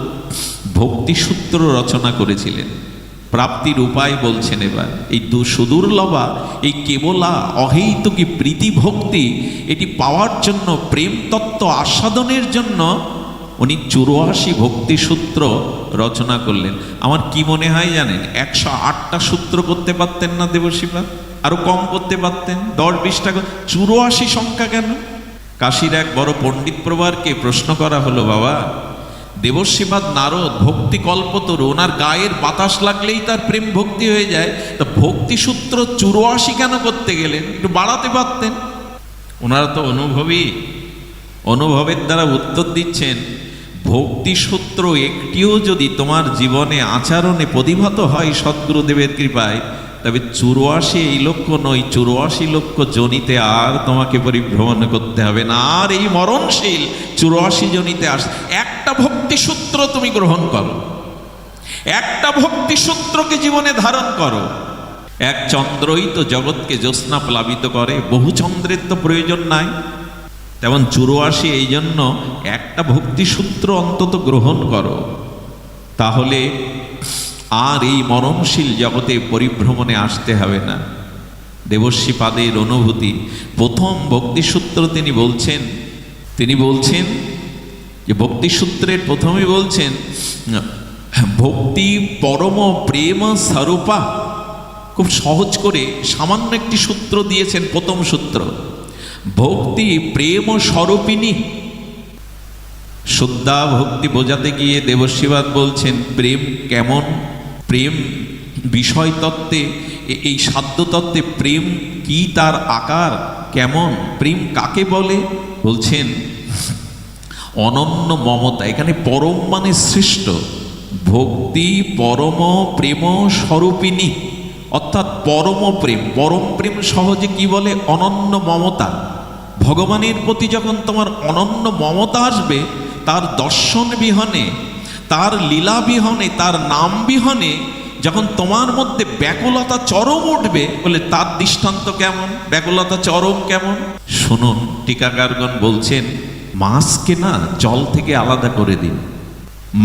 ভক্তিসূত্র রচনা করেছিলেন। প্রাপ্তির উপায় বলছেন এবার। এই সুদুর্লভা, এই কেবলা অহেতুকী প্রীতি ভক্তি, এটি পাওয়ার জন্য, প্রেম তত্ত্ব আস্বাদনের জন্য উনি 84 ভক্তিসূত্র রচনা করলেন। আমার কি মনে হয় জানেন, 108টা সূত্র করতে পারতেন না দেবশ্রীপাদ? আরো কম করতে পারতেন, 10-20টা। 84 সংখ্যা কেন? কাশীর এক বড় পণ্ডিত প্রবারকে প্রশ্ন করা হলো, বাবা, দেবশ্রীপাদ নারদ ভক্তি কল্পতরু, ওনার গায়ের বাতাস লাগলেই তার প্রেম ভক্তি হয়ে যায়। তা ভক্তি সূত্র 84 কেন করতে গেলেন? একটু বাড়াতে পারতেন। ওনারা তো অনুভবের দ্বারা উত্তর দিচ্ছেন, ভক্তি সূত্র একটিও যদি তোমার জীবনে আচরণে প্রতিভাত হয় সদ্গুরুদেবের কৃপায়, তবে 84 এই লক্ষ নয়, 84 লক্ষ জনিতে আর তোমাকে পরিভ্রমণ করতে হবে না। আর এই মরণশীল 84 জনিতে একটা ভক্তি সূত্র তুমি গ্রহণ করো, একটা ভক্তি সূত্রকে জীবনে ধারণ করো। এক চন্দ্রই তো জগৎকে জ্যোৎস্না প্লাবিত করে, বহু চন্দ্রের তো প্রয়োজন নাই। তেমন 84 এই জন্য একটা ভক্তি সূত্র অন্তত গ্রহণ করো, তাহলে আর এই মরণশীল জগতে পরিভ্রমণে আসতে হবে না। দেবশ্রীপাদের অনুভূতি, প্রথম ভক্তিসূত্র তিনি বলছেন যে ভক্তিসূত্রের প্রথমে বলছেন ভক্তি পরম প্রেম স্বরূপা। খুব সহজ করে সামান্য একটি সূত্র দিয়েছেন, প্রথম সূত্র, ভক্তি প্রেম স্বরূপিণী। শুদ্ধা ভক্তি বোঝাতে গিয়ে দেবশ্রীপাদ বলছেন প্রেম কেমন, প্রেম বিষয় তত্ত্বে, এই সাধ্য তত্ত্বে প্রেম কি, তার আকার কেমন, প্রেম কাকে বলে? বলছেন অনন্য মমতা। এখানে পরম মানে শ্রেষ্ঠ। ভক্তি পরম প্রেম স্বরূপিণী, অর্থাৎ পরম প্রেম। পরম প্রেম সহজে কি বলে? অনন্য মমতা। ভগবানের প্রতি যখন তোমার অনন্য মমতা আসবে, তার দর্শন বিহনে, তার লীলা বিহনে, তার নাম বিহনে যখন তোমার মধ্যে ব্যাকুলতা চরম উঠবে, বলে তার দৃষ্টান্ত কেমন, ব্যাকুলতা চরম কেমন? শুনুন, টিকাকারগণ বলছেন মাছকে না জল থেকে আলাদা করে দিন,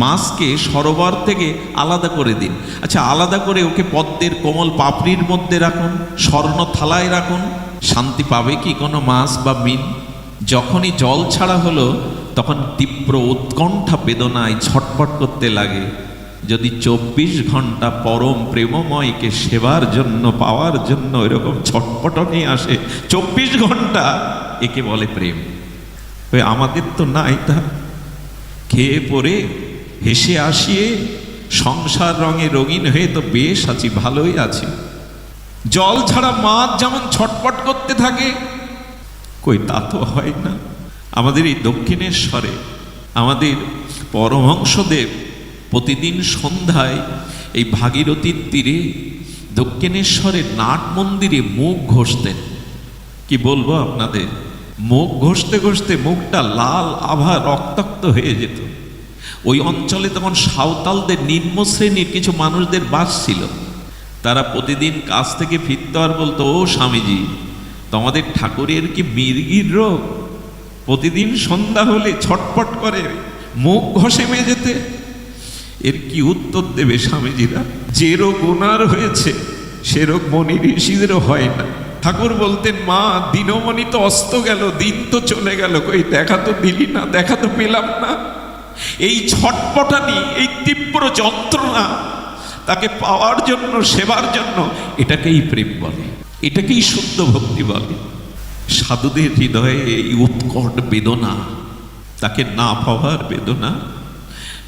মাছকে সরোবর থেকে আলাদা করে দিন। আচ্ছা, আলাদা করে ওকে পদ্মের কোমল পাপড়ির মধ্যে রাখুন, স্বর্ণ থালায় রাখুন, শান্তি পাবে কি কোনো মাছ বা মিন? যখনই জল ছাড়া হলো, তখন তীব্র উৎকণ্ঠা বেদনায় ছটফট করতে লাগে। যদি 24 ঘন্টা পরম প্রেমময়কে সেবার জন্য, পাওয়ার জন্য এরকম ছটফটনি আসে 24 ঘন্টা, একে বলে প্রেম। আমাদের তো নাই তা। খেয়ে পরে হেসে আসিয়ে সংসার রঙে রঙিন হয়ে তো বেশ আছি, ভালোই আছি। জল ছাড়া মাছ যেমন ছটফট করতে থাকে, কই তা তো হয় না। আমাদের এই দক্ষিণেশ্বরে আমাদের পরমহংসদেব প্রতিদিন সন্ধ্যায় এই ভাগীরথীর তীরে দক্ষিণেশ্বরের নাট মন্দিরে মুখ ঘষতেন। কি বলবো আপনাদের, মুখ ঘষতে ঘষতে মুখটা লাল আভা রক্তাক্ত হয়ে যেত। ওই অঞ্চলে তখন সাঁওতালদের নিম্ন শ্রেণীর কিছু মানুষদের বাস ছিল। তারা প্রতিদিন কাজ থেকে ফিরতে আর বলতো, ও স্বামীজি, তোমাদের ঠাকুরের কি মির্গির রোগ? প্রতিদিন সন্ধ্যা হলে ছটফট করে, মুখ ঘষে মেজেতে। এর কি উত্তর দেবে স্বামীজিরা? যে রোগ ওনার হয়েছে সে রোগ মনি ঋষিদেরও হয় না। ঠাকুর বলতেন, মা দিনমণি তো অস্ত গেল, দিন তো চলে গেল, কই দেখা তো দিলি না, দেখা তো পেলাম না। এই ছটপটানি, এই তীব্র যন্ত্রণা, তাকে পাওয়ার জন্য, সেবার জন্য, এটাকেই প্রেম বলে, এটাকেই শুদ্ধ ভক্তি বলে। সাধুদের হৃদয়ে এই উৎকট বেদনা, তাকে না পাওয়ার বেদনা।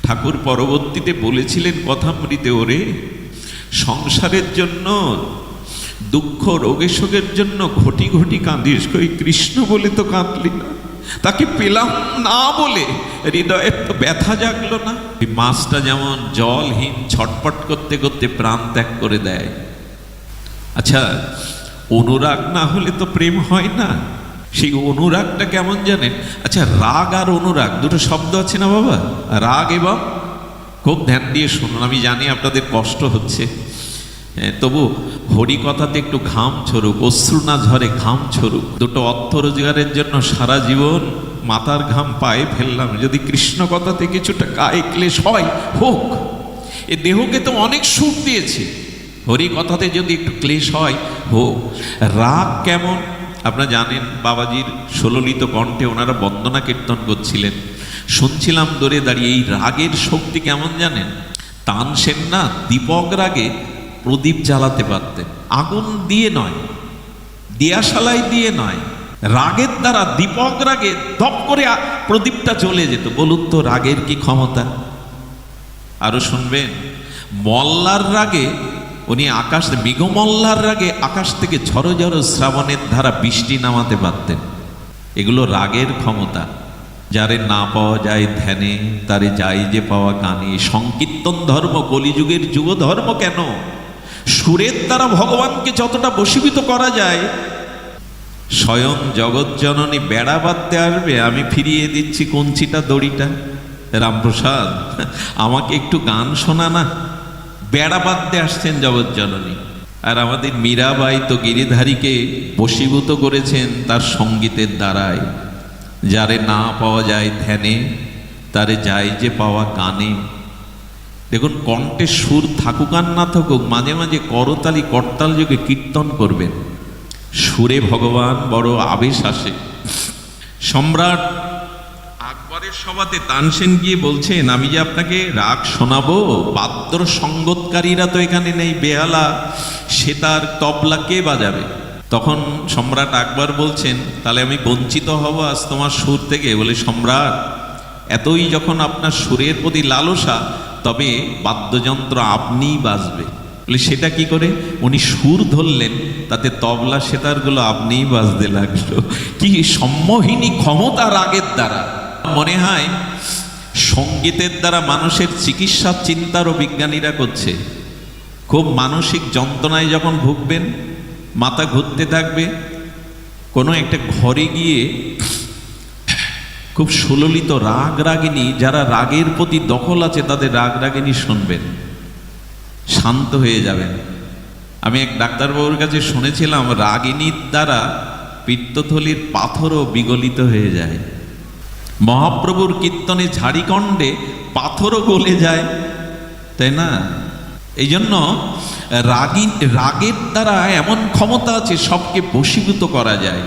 ঠাকুর পরবর্তীতে বলেছিলেন কথামৃতে, ওরে সংসারের জন্য, দুঃখ রোগে শোকের জন্য ঘটি ঘটি কাঁদিস, কই কৃষ্ণ বলে তো কাঁদলি না, তাকে পেলাম না বলে হৃদয়ের তো ব্যথা জাগলো না। এই মাছটা যেমন জলহীন ছটপট করতে করতে প্রাণ ত্যাগ করে দেয়। আচ্ছা, অনুরাগ না হলে তো প্রেম হয় না। সেই অনুরাগটা কেমন জানেন? আচ্ছা, রাগ আর অনুরাগ দুটো শব্দ আছে না বাবা? রাগ এবং, খুব ধ্যান দিয়ে শুনুন, আমি জানি আপনাদের কষ্ট হচ্ছে, তবু হরি কথাতে একটু ঘাম ছড়ুক, অশ্রু না ঝরে, ঘাম ছড়ুক। দুটো অর্থ রোজগারের জন্য সারা জীবন মাথার ঘাম পায়ে ফেললাম, যদি কৃষ্ণ কথাতে কিছুটা গায়ে ক্লেশ হয়, হোক। এ দেহকে তো অনেক সুখ দিয়েছে, হরি কথাতে যদি একটু ক্লেশ হয়, হোক। রাগ কেমন আপনারা জানেন, বাবাজির সুললিত কণ্ঠে ওনারা বন্দনা কীর্তন করছিলেন, শুনছিলাম দূরে দাঁড়িয়ে। এই রাগের শক্তি কেমন জানেন? তানসেন না দীপক রাগে প্রদীপ জ্বালাতে পারতেন, আগুন দিয়ে নয়, দিয়াশালাই দিয়ে নয়, রাগের দ্বারা, দীপক রাগে দপ করে প্রদীপটা জ্বলে যেত। বলুন তো রাগের কি ক্ষমতা? আরো শুনবেন, মল্লার রাগে উনি আকাশ, মৃগমল্লার রাগে আকাশ থেকে ঝড়ো ঝড়ো শ্রাবণের ধারা বৃষ্টি নামাতে পারতেন। এগুলো রাগের ক্ষমতা। যারে না পাওয়া যায় ধ্যানে, তারে যাই যে পাওয়া গানে। সংকীর্তন ধর্ম কলিযুগের যুগ ধর্ম কেন? সুরের দ্বারা ভগবানকে যতটা বশীভূত করা যায়। স্বয়ং জগৎজননী বেড়া বাঁধতে আসবে, আমি ফিরিয়ে দিচ্ছি কঞ্চিটা দড়িটা। রামপ্রসাদ, আমাকে একটু গান শোনা না। বেড়া বাঁধতে আসছেন জগৎজননী। আর আমাদের মীরাবাই তো গিরিধারীকে বশীভূত করেছেন তার সঙ্গীতের দ্বারায়। যারে না পাওয়া যায় ধ্যানে, তারে যায় যে পাওয়া গানে। দেখুন, কণ্ঠে সুর থাকুক আর না থাকুক, মাঝে মাঝে করতালি করতাল যোগে কীর্তন করবেন। সুরে ভগবান বড় আবেশ আসে। সম্রাট আকবরের সভাতে তানসেন গিয়ে বলছেন, আমি যে আপনাকে রাগ শোনাবো, বাদ্য সঙ্গতকারীরা তো এখানে নেই, বেহালা সেতার তবলা কে বাজাবে? তখন সম্রাট আকবর বলছেন, তাহলে আমি বঞ্চিত হব আজ তোমার সুর থেকে? বলে, সম্রাট, এতই যখন আপনার সুরের প্রতি লালসা, তবে বাদ্যযন্ত্র আপনিই বাজবে। বলে, সেটা কি করে? উনি সুর ধরলেন, তাতে তবলা সেতারগুলো আপনিই বাজতে লাগলো। কি সম্মোহিনী ক্ষমতা রাগের দ্বারা! মনে হয় সঙ্গীতের দ্বারা মানুষের চিকিৎসা চিন্তারও বিজ্ঞানীরা করছে। খুব মানসিক যন্ত্রণায় যখন ভুগবেন, মাথা ঘুরতে থাকবে, কোনো একটা ঘরে গিয়ে খুব সুললিত রাগ রাগিনী, যারা রাগের প্রতি দখল আছে তাদের রাগ রাগিনী শুনবেন, শান্ত হয়ে যাবেন। আমি এক ডাক্তারবাবুর কাছে শুনেছিলাম, রাগিনীর দ্বারা পিত্তথলির পাথরও বিগলিত হয়ে যায়। মহাপ্রভুর কীর্তনে ঝাড়িকণ্ডে পাথরও গলে যায়, তাই না? এই জন্য রাগের দ্বারা এমন ক্ষমতা আছে, সবকে বশীভূত করা যায়।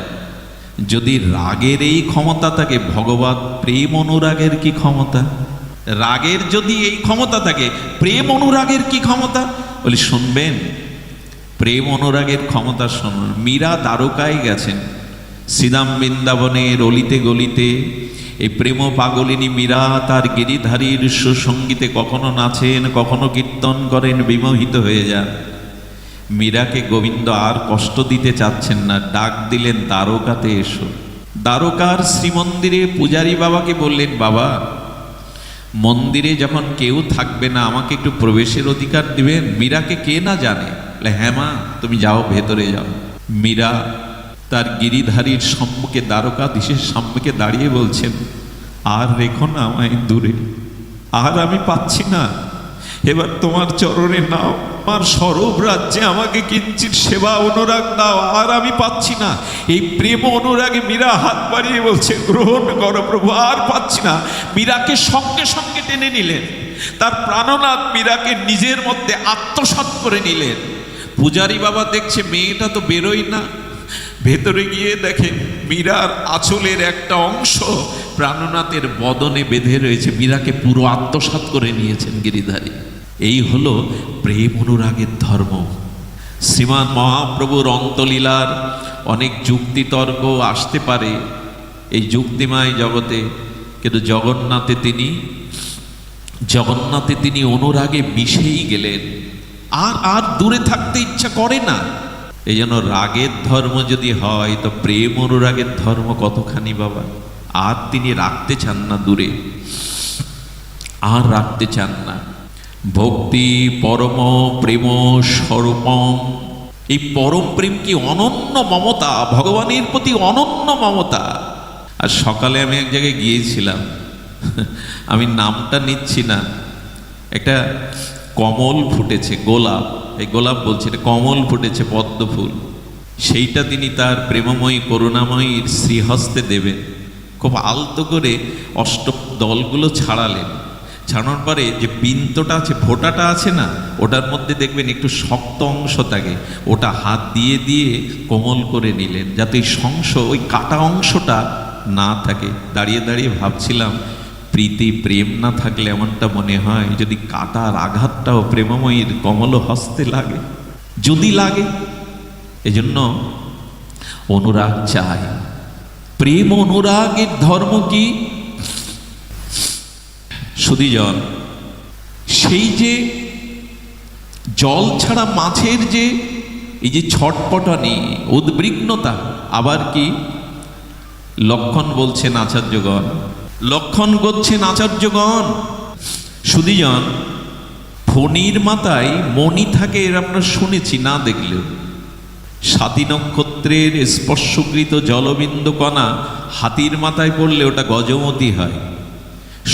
যদি রাগের এই ক্ষমতা থাকে, ভগবত প্রেম অনুরাগের কি ক্ষমতা? রাগের যদি এই ক্ষমতা থাকে, প্রেম অনুরাগের কি ক্ষমতা? বলি, শুনবেন, প্রেম অনুরাগের ক্ষমতা শুনুন। মীরা দ্বারকায় গেছেন, শ্রীরাম বৃন্দাবনের অলিতে গলিতে এই প্রেম পাগলিনী মীরা তার গিরিধারীর সুসঙ্গীতে কখনো নাচেন, কখনো কীর্তন করেন, বিমোহিত হয়ে যান। মীরাকে গোবিন্দ আর কষ্ট দিতে চাচ্ছেন না, ডাক দিলেন, দ্বারকাতে এসো। দ্বারকার শ্রীমন্দিরে পূজারী বাবাকে বললেন, বাবা, মন্দিরে যখন কেউ থাকবে না, আমাকে একটু প্রবেশের অধিকার দিবেন? মীরাকে কে না জানে? হ্যাঁ মা, তুমি যাও, ভেতরে যাও। মীরা তার গিরিধারীর সম্মুখে, দ্বারকাধীশের সম্মুখে দাঁড়িয়ে বলছেন, আর রেখো না আমায় দূরে, আর আমি পাচ্ছি না, এবার তোমার চরণে নাও, আমার সরব রাজ্যে আমাকে কিঞ্চিৎ সেবা অনুরাগ দাও, আর আমি পাচ্ছি না। এই প্রেম অনুরাগে মীরা হাত বাড়িয়ে বলছে, গ্রহণ করো প্রভু, আর পাচ্ছি না। মীরাকে সঙ্গে সঙ্গে টেনে নিলেন, তার প্রাণনাথ মীরাকে নিজের মধ্যে আত্মসাৎ করে নিলেন। পূজারী বাবা দেখছে মেয়েটা তো বেরোয় না, ভেতরে গিয়ে দেখেন মীরার আঁচলের একটা অংশ প্রাণনাথের বদনে বেঁধে রয়েছে। মীরাকে পুরো আত্মসাৎ করে নিয়েছেন গিরিধারী। এই হলো প্রেম অনুরাগের ধর্ম। শ্রীমান মহাপ্রভুর অন্তলীলার অনেক যুক্তি তর্ক আসতে পারে এই যুক্তিময় জগতে, কিন্তু জগন্নাথে তিনি অনুরাগে মিশেই গেলেন, আর দূরে থাকতে ইচ্ছা করে না। এই জন্য রাগের ধর্ম যদি হয়, তো প্রেম অনুরাগের ধর্ম কতখানি বাবা! আর তিনি রাখতে চান না দূরে, আর রাখতে চান না। ভক্তি পরম প্রেম স্বরূপম, এই পরম প্রেম কি অনন্য মমতা, ভগবানের প্রতি অনন্য মমতা। আর সকালে আমি এক জায়গায় গিয়েছিলাম, আমি নামটা নিচ্ছি না, একটা কমল ফুটেছে, গোলাপ, এই গোলাপ বলছে, এটা কমল ফুটেছে, পদ্ম ফুল, সেইটা তিনি তার প্রেমময়ী করুণাময়ীর শ্রীহস্তে দেবেন। খুব আলতো করে দলগুলো ছাড়ালেন। ছাড়ানোর পরে যে বিন্দুটা আছে, ফোঁটাটা আছে না, ওটার মধ্যে দেখবেন একটু শক্ত অংশ থাকে, ওটা হাত দিয়ে দিয়ে কোমল করে নিলেন, যাতে ওই কাটা অংশটা না থাকে। দাঁড়িয়ে দাঁড়িয়ে ভাবছিলাম, প্রীতি প্রেম না থাকলে এমনটা মনে হয় যদি কাটার আঘাতটাও প্রেমময়ীর কমল হস্তে লাগে, যদি লাগে। এজন্য অনুরাগ চাই, প্রেম অনুরাগের ধর্ম কি? সুধীজন, সেই যে জল ছাড়া মাছের যে এই যে ছটপটানি, উদ্বিগ্নতা, আবার কি লক্ষণ বলছেন আচার্যগণ, লক্ষণ করছেন আচার্যগণ। সুধীজন, ফণির মাথায় মণি থাকে এর আমরা শুনেছি, না দেখলেও। স্বাতী নক্ষত্রের স্পর্শকৃত জলবিন্দু কণা হাতির মাথায় পড়লে ওটা গজমতি হয়,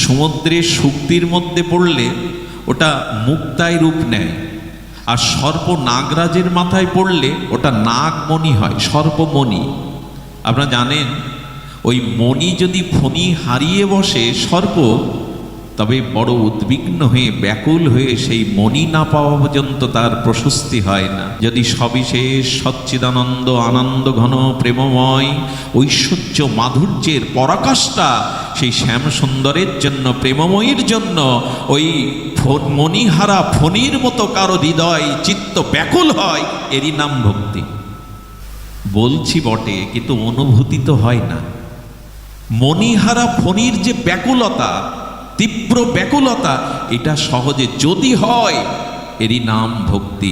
সমুদ্রের শুক্তির মধ্যে পড়লে ওটা মুক্তায় রূপ নেয়, আর সর্প নাগরাজের মাথায় পড়লে ওটা নাগমণি হয়, সর্পমণি। আপনারা জানেন, ওই মণি যদি ফণি হারিয়ে বসে সর্প, তবে বড় উদ্বিগ্ন হয়ে ব্যাকুল হয়ে সেই মণি না পাওয়া পর্যন্ত তার প্রশস্তি হয় না। যদি সবিশেষ সচ্চিদানন্দ আনন্দ ঘন প্রেমময় ঐশ্বর্য মাধুর্যের পরাকাষ্ঠা সেই শ্যাম সুন্দরের জন্য, প্রেমময়ীর জন্য ওই মণিহারা ফণির মতো কারো হৃদয় চিত্ত ব্যাকুল হয়, এরই নাম ভক্তি। বলছি বটে, কিন্তু অনুভূতি তো হয় না। মণিহারা ফণির যে ব্যাকুলতা, তীব্র ব্যাকুলতা, এটা সহজে যদি হয়, এরই নাম ভক্তি,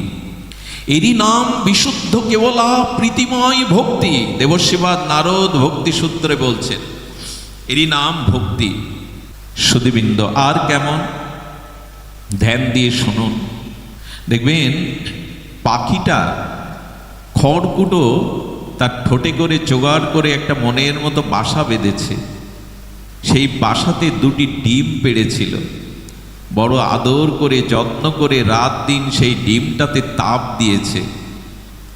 এরই নাম বিশুদ্ধ কেবলা প্রীতিময় ভক্তি। দেবশিবাদ নারদ ভক্তি সূত্রে বলছেন, এরই নাম ভক্তি। সুধীবৃন্দ, আর কেমন? ধ্যান দিয়ে শুনুন, দেখবেন পাখিটা খড়কুটো তার ঠোঁটে করে জোগাড় করে একটা মনের মতো বাসা বেঁধেছে। সেই বাসাতে দুটি ডিম পেড়েছিল, বড় আদর করে যত্ন করে রাত দিন সেই ডিমটাতে তাপ দিয়েছে।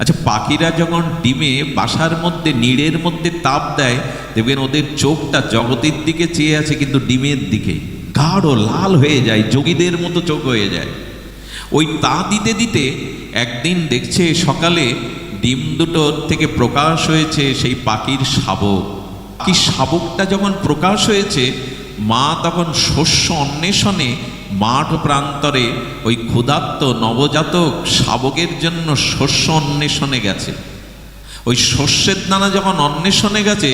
আচ্ছা, পাখিরা যখন ডিমে বাসার মধ্যে নিড়ের মধ্যে তাপ দেয়, দেখবেন ওদের চোখটা জগতের দিকে চেয়ে আছে, কিন্তু ডিমের দিকে গাঢ় লাল হয়ে যায়, যোগীদের মতো চোখ হয়ে যায়। ওই তা দিতে দিতে একদিন দেখছে সকালে ডিম দুটোর থেকে প্রকাশ হয়েছে সেই পাখির শাবক। পাখির শাবকটা যখন প্রকাশ হয়েছে, মা তখন শস্য অন্বেষণে মাঠ প্রান্তরে ওই ক্ষুধার্ত নবজাতক শাবকের জন্য শস্য অন্বেষণে গেছে। ওই শস্যের দানা যখন অন্বেষণে গেছে,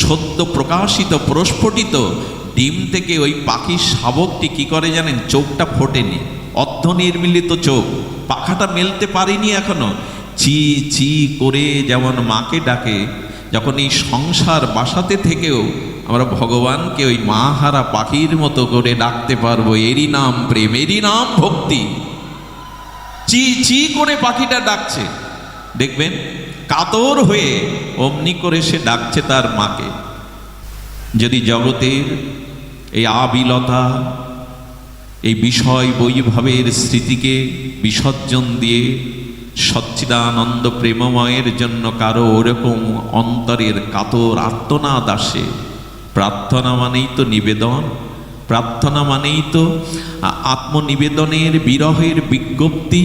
সদ্য প্রকাশিত প্রস্ফুটিত ডিম থেকে ওই পাখির শাবকটি কি করে জানেন? চোখটা ফোটেনি, অর্ধনির্মিলিত চোখ, পাখাটা মেলতে পারেনি এখনো। চি চি করে যেমন মাকে ডাকে, যখন এই সংসার বাসাতে থেকেও আমরা ভগবানকে ওই মা হারা পাখির মতো করে ডাকতে পারবো, এরই নাম প্রেম, এরই নাম ভক্তি। চি চি করে পাখিটা ডাকছে, দেখবেন কাতর হয়ে অমনি করে সে ডাকছে তার মাকে। যদি জগতের এই আবিলতা, এই বিষয় বৈভাবের স্মৃতিকে বিসর্জন দিয়ে সচ্চিদানন্দ প্রেমময়ের জন্য কারো ওরকম অন্তরের কাতর আর্তনাদ আসে, প্রার্থনা মানেই তো নিবেদন, প্রার্থনা মানেই তো আত্মনিবেদনের বিরহের বিজ্ঞপ্তি।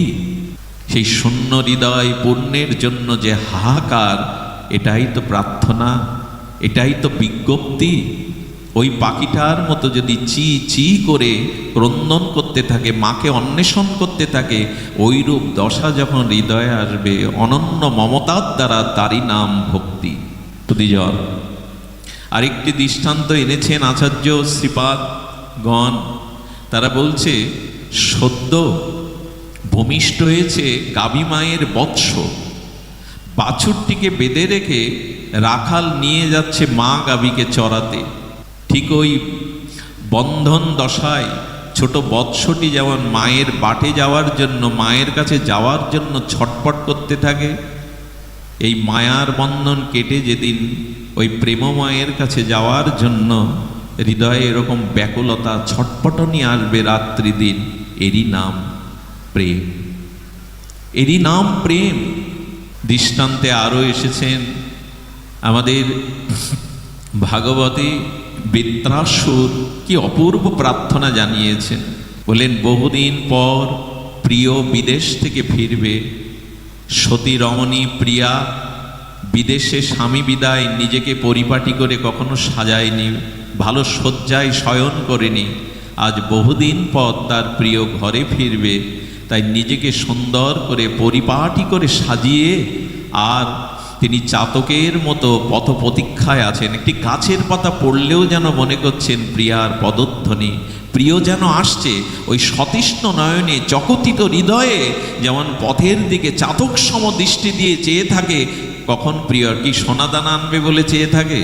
সেই শূন্য হৃদয় পূর্ণের জন্য যে হাহাকার, এটাই তো প্রার্থনা, এটাই তো বিজ্ঞপ্তি। ওই পাখিটার মতো যদি চি চি করে ক্রন্দন করতে থাকে, মাকে অন্বেষণ করতে থাকে, ওইরূপ দশা যখন হৃদয়ে আসবে অনন্য মমতার দ্বারা, তারই নাম ভক্তি। সুধীজন, আরেকটি দৃষ্টান্ত এনেছেন আচার্য শ্রীপাদগণ। তারা বলছে, সদ্য ভূমিষ্ঠ হয়েছে গাভী মায়ের বৎস, বাছুরটিকে বেঁধে রেখে রাখাল নিয়ে যাচ্ছে মা গাভীকে চড়াতে। ঠিক ওই বন্ধন দশায় ছোট বৎসটি যেমন মায়ের বাটে যাওয়ার জন্য, মায়ের কাছে যাওয়ার জন্য ছটপট করতে থাকে, এই মায়ার বন্ধন কেটে যেদিন ওই প্রেমময়ের কাছে যাওয়ার জন্য হৃদয়ে এরকম ব্যাকুলতা ছটপটনি আসবে রাত্রি দিন, এরই নাম প্রেম, এরই নাম প্রেম। দৃষ্টান্তে আরও এসেছেন আমাদের ভাগবতী বেত্রাসুর, কি অপূর্ব প্রার্থনা জানিয়েছেন। বলেন, বহুদিন পর প্রিয় বিদেশ থেকে ফিরবে, সতী রমণী প্রিয়া বিদেশে স্বামী বিদায় নিজেকে পরিপাটি করে কখনো সাজায়নি, ভালো শয্যায় শয়ন করেনি। আজ বহুদিন পর তার প্রিয় ঘরে ফিরবে, তাই নিজেকে সুন্দর করে পরিপাটি করে সাজিয়ে আর তিনি চাতকের মতো পথ প্রতীক্ষায় আছেন। একটি গাছের পাতা পড়লেও যেন মনে করছেন প্রিয়ার পদধ্বনি, প্রিয় যেন আসছে। ওই সতৃষ্ণ নয়নে চকিত হৃদয়ে যেমন পথের দিকে চাতক সম দৃষ্টি দিয়ে চেয়ে থাকে, কখন প্রিয় কি সোনাদানা আনবে বলে চেয়ে থাকে,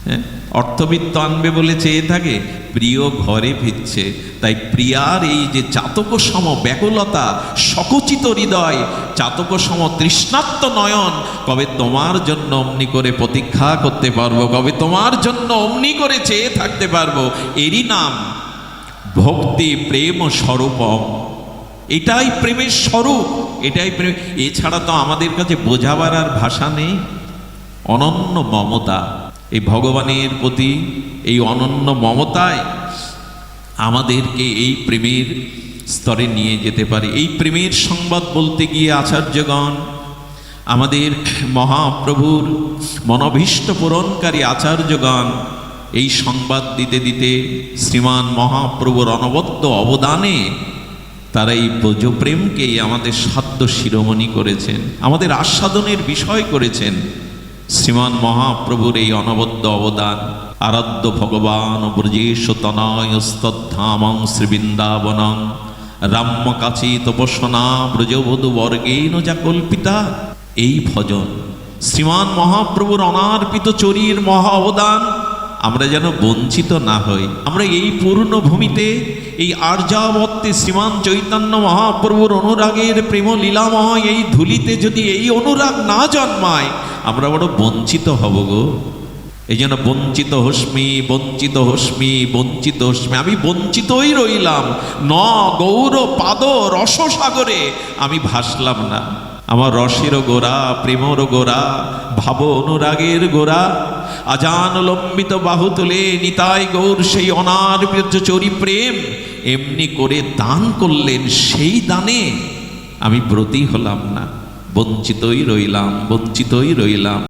হ্যাঁ, অর্থবিত্ত আনবে বলে চেয়ে থাকে, প্রিয় ঘরে ফিরছে। তাই প্রিয়ার এই যে চাতক সম ব্যাকুলতা, সকচিত হৃদয়, চাতক সম তৃষ্ণাত্ম নয়ন, কবে তোমার জন্য অমনি করে প্রতীক্ষা করতে পারবো, কবে তোমার জন্য অমনি করে চেয়ে থাকতে পারবো, এরই নাম ভক্তি প্রেম স্বরূপম। এটাই প্রেমের স্বরূপ, এটাই প্রেম। এছাড়া তো আমাদের কাছে বোঝাবার আর ভাষা নেই। অনন্য মমতা, এই ভগবানের প্রতি এই অনন্য মমতায় আমাদেরকে এই প্রেমের স্তরে নিয়ে যেতে পারে। এই প্রেমের সংবাদ বলতে গিয়ে আচার্যগণ, আমাদের মহাপ্রভুর মনোভীষ্ট পূরণকারী আচার্যগণ এই সংবাদ দিতে দিতে শ্রীমান মহাপ্রভুর অনবদ্য অবদানে তারা এই ব্রজপ্রেমকেই আমাদের সাধ্য শিরোমণি করেছেন, আমাদের আস্বাদনের বিষয় করেছেন। শ্রীমান মহাপ্রভুর এই অনবদ্য অবদান, আরাধ্য ভগবান ব্রজেশ তনয়স্তদ্ধামং শ্রীবৃন্দাবনং রাম্যকাচি তপস্বনা ব্রজবধূ বর্গেন যা কল্পিতা, এই ভজন শ্রীমান মহাপ্রভুর অনার্পিত চরির মহা অবদান, আমরা যেন বঞ্চিত না হই। আমরা এই পূর্ণ ভূমিতে, এই আর্যাবর্তে শ্রীমান চৈতন্য মহাপ্রভুর অনুরাগের প্রেম লীলাময় এই ধুলিতে যদি এই অনুরাগ না জন্মায়, আমরা বড় বঞ্চিত হব গো। এই জন্য বঞ্চিত হস্মি, বঞ্চিত হস্মি, বঞ্চিত হস্মি, আমি বঞ্চিতই রইলাম। গৌর পাদ রসসাগরে আমি ভাসলাম না। আমার রসেরও গোরা, প্রেমরও গোরা, ভাব অনুরাগের গোরা, আজান লম্বিত বাহু তুলে নিতাই গৌর সেই অনার্পিত চরি প্রেম এমনি করে দান করলেন। সেই দানে আমি ব্রতী হলাম না, বঞ্চিতই রইলাম, বঞ্চিতই রইলাম।